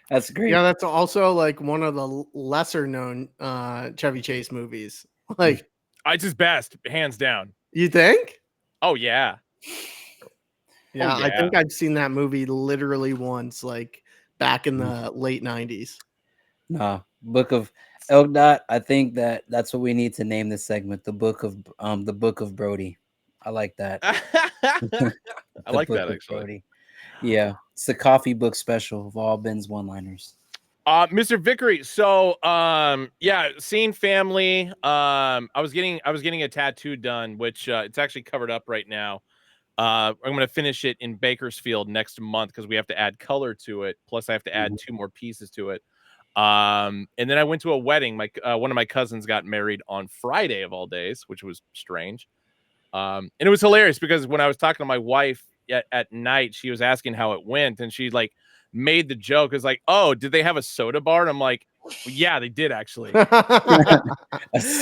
That's great. Yeah, that's also like one of the lesser known Chevy Chase movies. Like, It's his best, hands down. you think? Oh yeah. Yeah, I yeah. think I've seen that movie literally once, like back in the late 90s. Nah, Book of Elk Dot. I think that's what we need to name this segment. The Book of Brody. I like that. I like Book that of actually. Brody. Yeah, it's the coffee book special of all Ben's one-liners. Mr. Vickery. So, yeah, seeing family. I was getting a tattoo done, which it's actually covered up right now. I'm going to finish it in Bakersfield next month because we have to add color to it. Plus, I have to add 2 more pieces to it. And then I went to a wedding. One of my cousins got married on Friday of all days, which was strange. And it was hilarious because when I was talking to my wife at night, she was asking how it went, and she like made the joke. It's like, oh, did they have a soda bar? And I'm like, well, yeah, they did actually.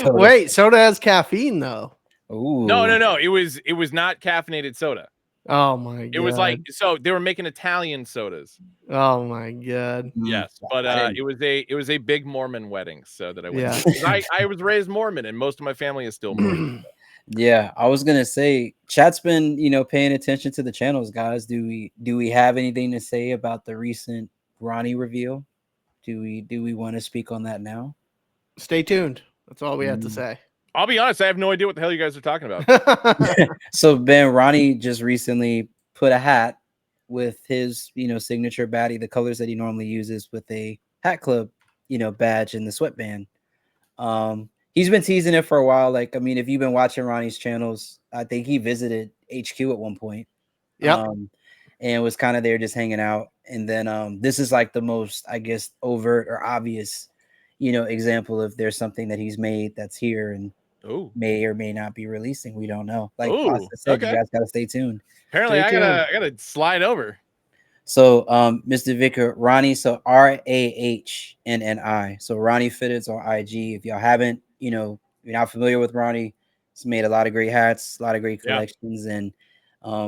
Wait, soda has caffeine though. Ooh. No. It was not caffeinated soda. Oh my god. It was like, so they were making Italian sodas. Oh my god. Yes, but it was a big Mormon wedding, so that I went. Yeah. To. I was raised Mormon, and most of my family is still Mormon. Yeah, I was gonna say, chat's been paying attention to the channels, guys. Do we have anything to say about the recent Ronnie reveal? Do we want to speak on that now? Stay tuned. That's all we have to say. I'll be honest, I have no idea what the hell you guys are talking about. So Ben, Ronnie just recently put a hat with his signature baddie, the colors that he normally uses, with a Hatclub badge and the sweatband. He's been teasing it for a while. Like, I mean, if you've been watching Ronnie's channels, I think he visited HQ at one point. Yeah. And was kind of there just hanging out. And then this is like the most, I guess, overt or obvious, example of there's something that he's made that's here and may or may not be releasing. We don't know. Like Pasta said, you guys gotta stay tuned. Apparently, I gotta slide over. So, Mr. Vicker, Ronnie, so RAHNNI. So Ronnie Fitteds on IG. If y'all haven't, you're not familiar with Ronnie, he's made a lot of great hats, a lot of great collections, and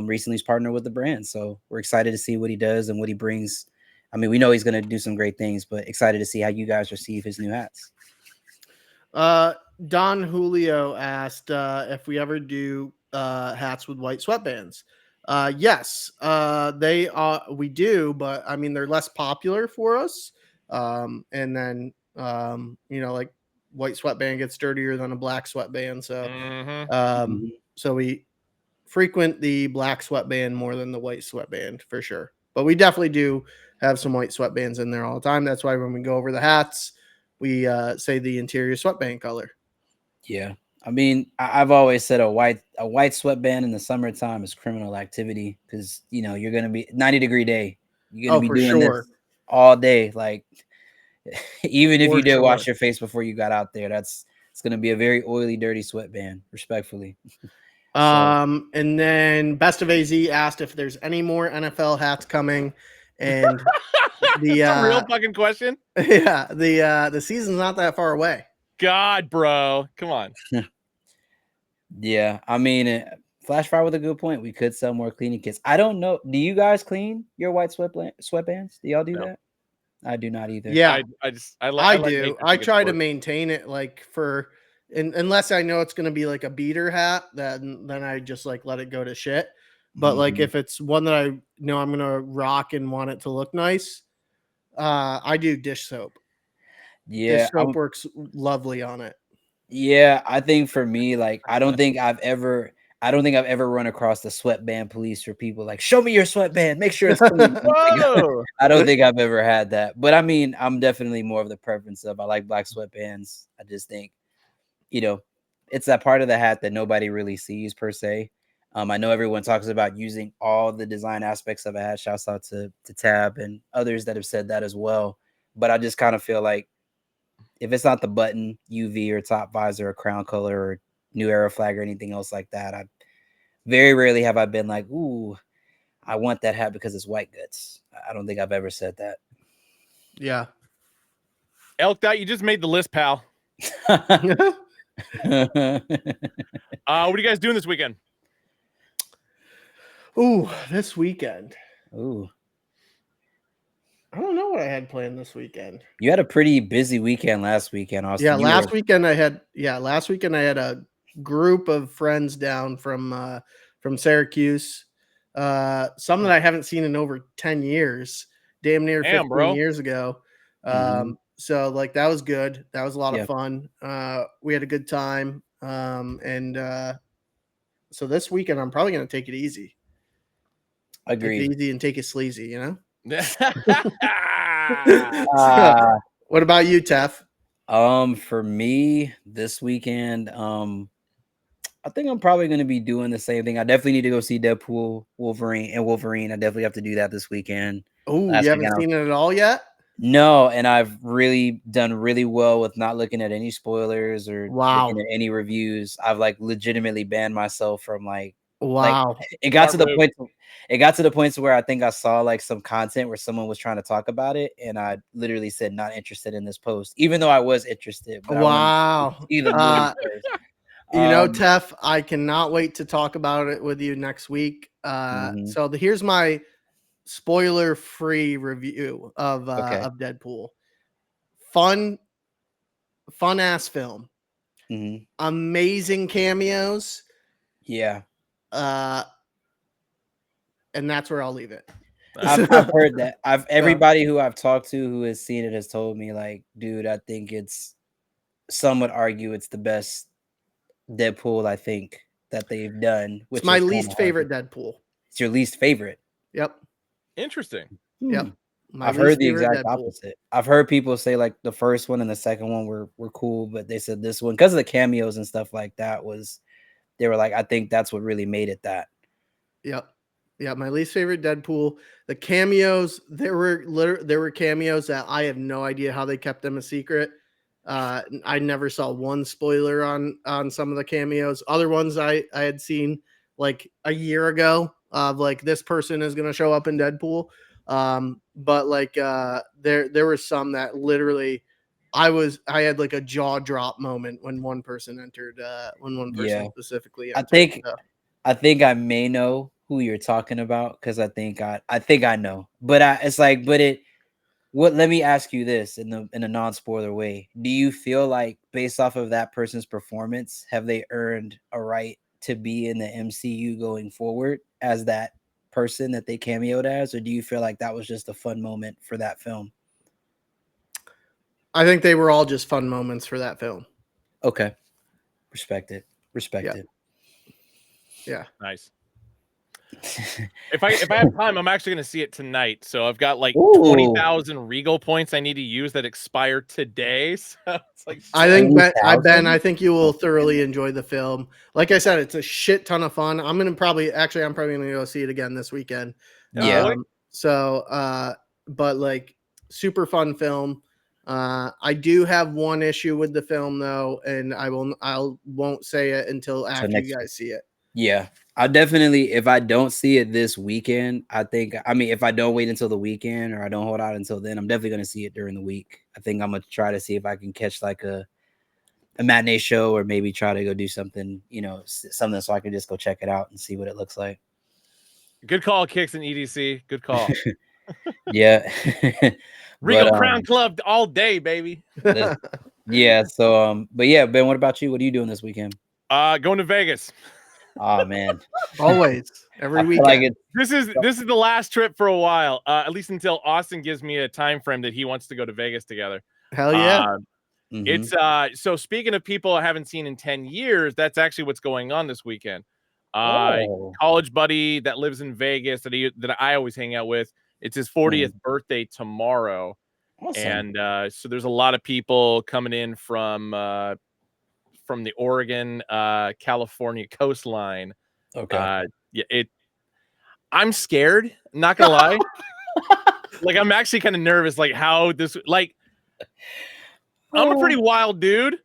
recently he's partnered with the brand. So we're excited to see what he does and what he brings. I mean, we know he's gonna do some great things, but excited to see how you guys receive his new hats. Don Julio asked if we ever do hats with white sweatbands. Yes, we do, but I mean they're less popular for us. And then like white sweatband gets dirtier than a black sweatband, so so we frequent the black sweatband more than the white sweatband for sure. But we definitely do have some white sweatbands in there all the time. That's why when we go over the hats, we say the interior sweatband color. Yeah. I mean, I've always said a white sweatband in the summertime is criminal activity because you're gonna be 90-degree day. You're gonna be doing this all day. Like even if you did wash your face before you got out there, it's gonna be a very oily, dirty sweatband, respectfully. And then Best of AZ asked if there's any more NFL hats coming, and the a real fucking question. Yeah, the season's not that far away. God, bro, come on. Yeah, I mean, Flashfire with a good point. We could sell more cleaning kits. I don't know. Do you guys clean your white sweatbands? Do y'all do that? I do not either. Yeah, I do. I try to maintain it like unless I know it's going to be like a beater hat, then I just like let it go to shit. But like if it's one that I know I'm going to rock and want it to look nice, I do dish soap. Yeah, dish soap works lovely on it. Yeah, I think for me, like I don't think I've ever run across the sweatband police for people like, show me your sweatband, make sure it's clean. I don't think I've ever had that. But I mean, I'm definitely more of the preference of I like black sweatbands. I just think, it's that part of the hat that nobody really sees per se. I know everyone talks about using all the design aspects of a hat. Shouts out to Tab and others that have said that as well. But I just kind of feel like if it's not the button, UV, or top visor, or crown color, or New Era flag, or anything else like that, I very rarely have I been like, ooh, I want that hat because it's white goods. I don't think I've ever said that. Yeah. Elk Dot, you just made the list, pal. What are you guys doing this weekend? Ooh, this weekend. Ooh. I don't know what I had planned this weekend. You had a pretty busy weekend last weekend, Austin. Yeah, You last were- weekend I had a group of friends down from Syracuse. Some that I haven't seen in over 10 years, damn near 15 bro. years ago. Mhm. So like that was good. That was a lot Yeah. of fun. We had a good time. So this weekend I'm probably gonna take it easy. Take it Agreed. easy and take it sleazy, you know? Uh, What about you, Tef? for me this weekend, I think I'm probably going to be doing the same thing. I definitely need to go see Deadpool, Wolverine. I definitely have to do that this weekend. Oh, Last you haven't weekend, seen it at all yet? no, and I've really done really well with not looking at any spoilers or Wow. looking at any reviews. I've like legitimately banned myself from like Wow. it got Smart to the move. point. It got to the point to where I think I saw like some content where someone was trying to talk about it, and I literally said not interested in this post, even though I was interested. But I wanted Wow. to see the movie first. You know, Tef, I cannot wait to talk about it with you next week. Mhm. So here's my spoiler-free review Okay. of Deadpool. Fun ass film. Mhm. Amazing cameos. Yeah, And that's where I'll leave it. I've heard that. Everybody who I've talked to who has seen it has told me like, dude, I think it's. Some would argue it's the best Deadpool I think that they've done. Which It's my is kinda least hard favorite to- Deadpool. It's your least favorite. Yep. Interesting. Yep. Hmm. My I've least heard the favorite exact Deadpool. opposite. I've heard people say like the first one and the second one were cool, but they said this one because of the cameos and stuff like that they were like, I think that's what really made it that. Yep. Yeah, my least favorite Deadpool. The cameos, there were cameos that I have no idea how they kept them a secret. I never saw one spoiler on some of the cameos. Other ones I had seen like a year ago of like this person is gonna show up in Deadpool. But like there were some that literally I had like a jaw drop moment when one person entered when one person Yeah. specifically I entered. think So. I think I may know who you're talking about because I think I know. But let me ask you this in a non-spoiler way. Do you feel like based off of that person's performance, have they earned a right to be in the MCU going forward as that person that they cameoed as, or do you feel like that was just a fun moment for that film? I think they were all just fun moments for that film. Okay. Respect it. Yeah. Nice. If I have time, I'm actually going to see it tonight. So I've got like Ooh. 20,000 Regal points I need to use that expire today. So it's like I think $20,000? I think you will thoroughly enjoy the film. Like I said, it's a shit ton of fun. I'm probably gonna go see it again this weekend. Yeah. But like super fun film. I do have one issue with the film though, and I won't say it until after next you guys see it. Yeah, I definitely, if I don't see it this weekend, if I don't wait until the weekend or I don't hold out until then, I'm definitely going to see it during the week. I think I'm going to try to see if I can catch like a matinee show or maybe try to go do something, something so I can just go check it out and see what it looks like. Good call, Kicks and EDC. Good call. Yeah. Regal Crown Club all day, baby. Yeah. So, but yeah, Ben, what about you? What are you doing this weekend? Going to Vegas. Oh man, always every weekend. Like this is the last trip for a while, at least until Austin gives me a time frame that he wants to go to Vegas together. Hell yeah. It's so speaking of people I haven't seen in 10 years, that's actually what's going on this weekend. College buddy that lives in Vegas that I always hang out with. It's his 40th birthday tomorrow. Awesome. And so there's a lot of people coming in from the Oregon, California coastline. Okay. I'm scared, not gonna lie. Like I'm actually kind of nervous, like how this I'm a pretty wild dude,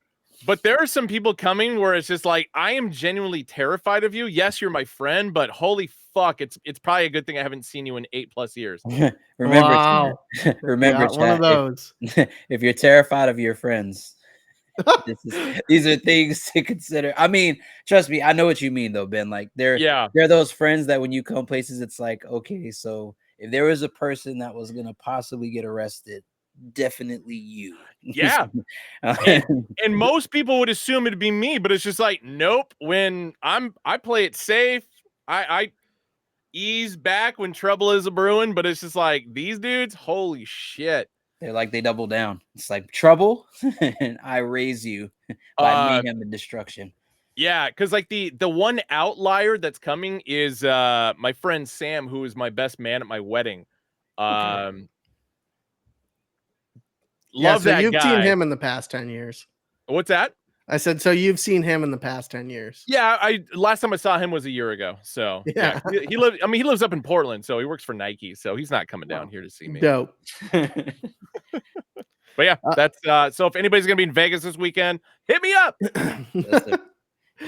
but there are some people coming where it's just like I am genuinely terrified of you. Yes, you're my friend, but holy fuck, it's probably a good thing I haven't seen you in 8+ years. Remember, wow. remember, Yeah, one of those. If you're terrified of your friends, these are things to consider. I mean, trust me, I know what you mean though, Ben. Like they're those friends that when you come places, it's like, okay, so if there was a person that was gonna possibly get arrested, definitely you. Yeah. and most people would assume it'd be me, but it's just like, nope. When I play it safe, I ease back when trouble is a brewing, but it's just like these dudes, holy shit. They're like, they double down. It's like trouble, and I raise you by mayhem and destruction. Yeah, because like the one outlier that's coming is my friend Sam, who is my best man at my wedding. Love so that you've guy. seen him in the past 10 years. What's that? I said, so you've seen him in the past 10 years. Yeah, last time I saw him was a year ago. So yeah, he lives up in Portland, so he works for Nike, so he's not coming down here to see me. Dope. But yeah, that's so if anybody's gonna be in Vegas this weekend, hit me up.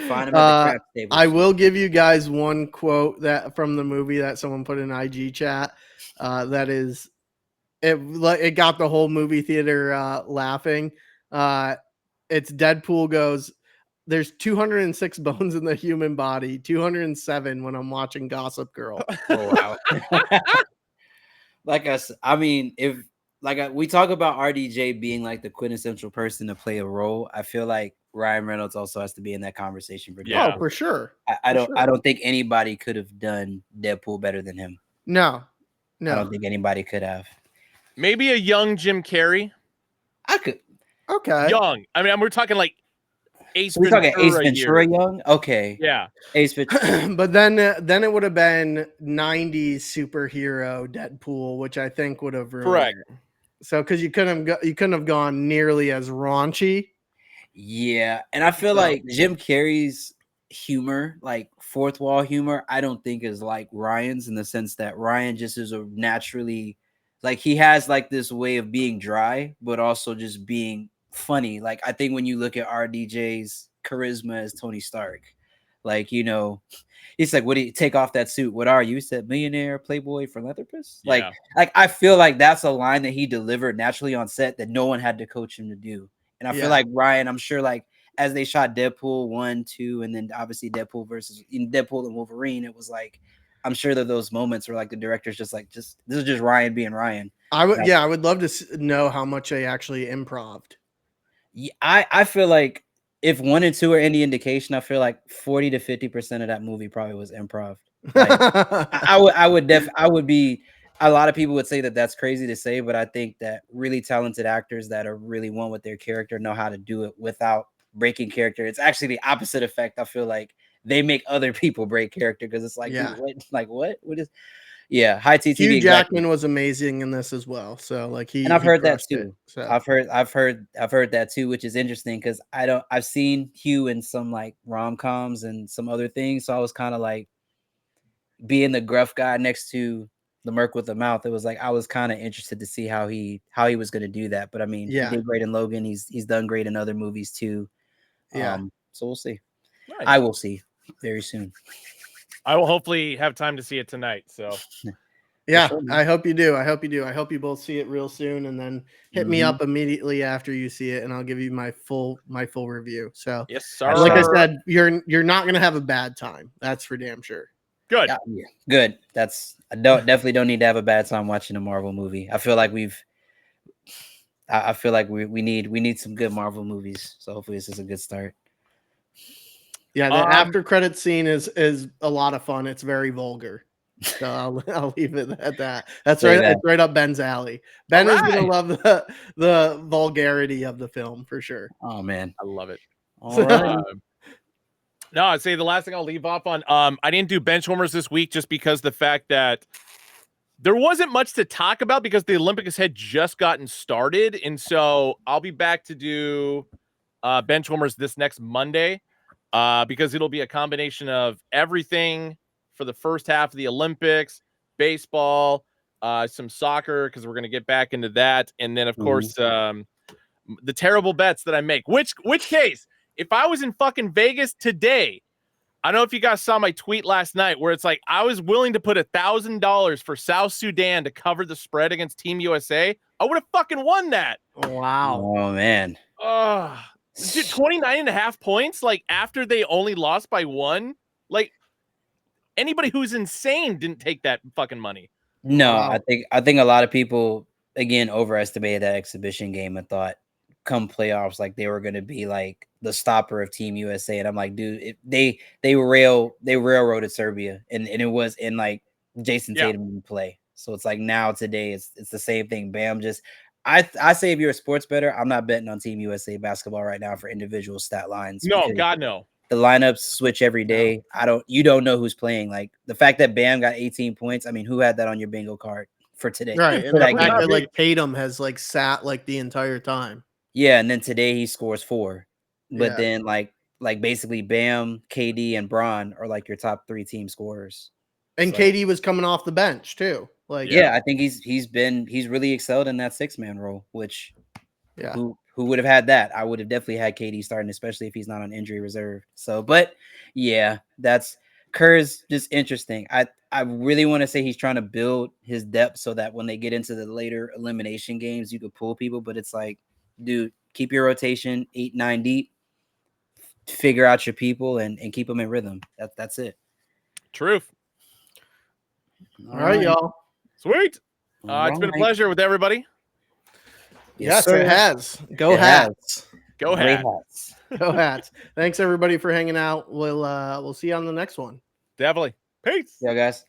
Find him at the craps table. I will give you guys one quote that from the movie that someone put in IG chat. That is, it got the whole movie theater laughing. It's Deadpool goes, there's 206 bones in the human body, 207 when I'm watching Gossip Girl. Oh, wow. Like I mean, if we talk about RDJ being like the quintessential person to play a role, I feel like Ryan Reynolds also has to be in that conversation for Oh, for sure. I don't think anybody could have done Deadpool better than him. No. I don't think anybody could have. Maybe a young Jim Carrey. I could. Okay. Young. I mean, we're talking like Ace Ventura young. Okay. Yeah. Ace Ventura. But then it would have been 90s superhero Deadpool, which I think would have ruined correct. It. So because you couldn't have gone nearly as raunchy. Yeah, and I feel like Jim Carrey's humor, like fourth wall humor, I don't think is like Ryan's, in the sense that Ryan just is a naturally, like, he has like this way of being dry, but also just being funny. Like, I think when you look at RDJ's charisma as Tony Stark, like, you know, he's like, what do you take off that suit? What are you? He said, millionaire, playboy, philanthropist. Yeah. Like I feel like that's a line that he delivered naturally on set that no one had to coach him to do. And I feel like Ryan, I'm sure, like, as they shot Deadpool 1, 2, and then obviously Deadpool and Wolverine, it was like, I'm sure that those moments were like the director's just like, this is just Ryan being Ryan. I would love to know how much they actually improv'd. Yeah, I feel like if 1 and 2 are any indication, I feel like 40 to 50% of that movie probably was improv. Like, I would be. A lot of people would say that that's crazy to say, but I think that really talented actors that are really one with their character know how to do it without breaking character. It's actually the opposite effect. I feel like they make other people break character, because it's like, what is? Yeah, High TTV. Hugh Jackman was amazing in this as well. So like and I've heard that too. So. I've heard that too, which is interesting, because I've seen Hugh in some like rom-coms and some other things. So I was kind of like being the gruff guy next to the Merc with the mouth. It was like I was kind of interested to see how he was going to do that. But I mean, he did great in Logan. He's done great in other movies too. Yeah. So we'll see. Nice. I will see very soon. I will hopefully have time to see it tonight. So yeah, I hope you do. I hope you both see it real soon, and then hit me up immediately after you see it, and I'll give you my full review. So yes, sir. Like I said, you're not gonna have a bad time. That's for damn sure. Good. Yeah. Good. I definitely don't need to have a bad time watching a Marvel movie. I feel like we need some good Marvel movies. So hopefully this is a good start. Yeah, the after credit scene is a lot of fun. It's very vulgar. So I'll leave it at that. That's right. It's right up Ben's alley. Ben is gonna love the vulgarity of the film for sure. Oh man, I love it. All right. No, I'd say the last thing I'll leave off on, I didn't do benchwarmers this week just because the fact that there wasn't much to talk about because the Olympics had just gotten started. And so I'll be back to do benchwarmers this next Monday because it'll be a combination of everything for the first half of the Olympics, baseball, some soccer, because we're going to get back into that. And then, of course, the terrible bets that I make, which case, if I was in fucking Vegas today, I don't know if you guys saw my tweet last night where it's like I was willing to put $1,000 for South Sudan to cover the spread against Team USA. I would have fucking won that. Wow. Oh man. 29.5 points. Like after they only lost by 1. Like anybody who's insane didn't take that fucking money. No, Wow. I think a lot of people again overestimated that exhibition game and thought come playoffs like they were going to be like the stopper of Team USA. And I'm like, dude, they railroaded Serbia, and it was in like Jason Yeah. Tatum didn't play. So it's like now today it's the same thing. Bam, just I say if you're a sports bettor, I'm not betting on Team USA basketball right now for individual stat lines. No, because God, no. the lineups switch every day. You don't know who's playing. Like the fact that Bam got 18 points. I mean, who had that on your bingo card for today? Right. And For the that fact game? that like Tatum has like sat like the entire time. Yeah, and then today he scores 4. But Yeah. then like basically Bam, KD, and Bron are like your top 3 team scorers. And It's like, KD was coming off the bench too. Like yeah, I think he's really excelled in that 6-man role, which yeah. who would have had that? I would have definitely had KD starting, especially if he's not on injury reserve. So, but yeah, that's Kerr's just interesting. I really want to say he's trying to build his depth so that when they get into the later elimination games, you could pull people. But it's like, dude, keep your rotation 8-9 deep, figure out your people, and keep them in rhythm. That's it. Truth. All right, y'all. Sweet. It's been a pleasure with everybody. Yes, sir. it has. Go It Hats. Go Great Hats. hats. Go Hats. Thanks everybody for hanging out. We'll see you on the next one. Definitely. Peace. Yeah, guys.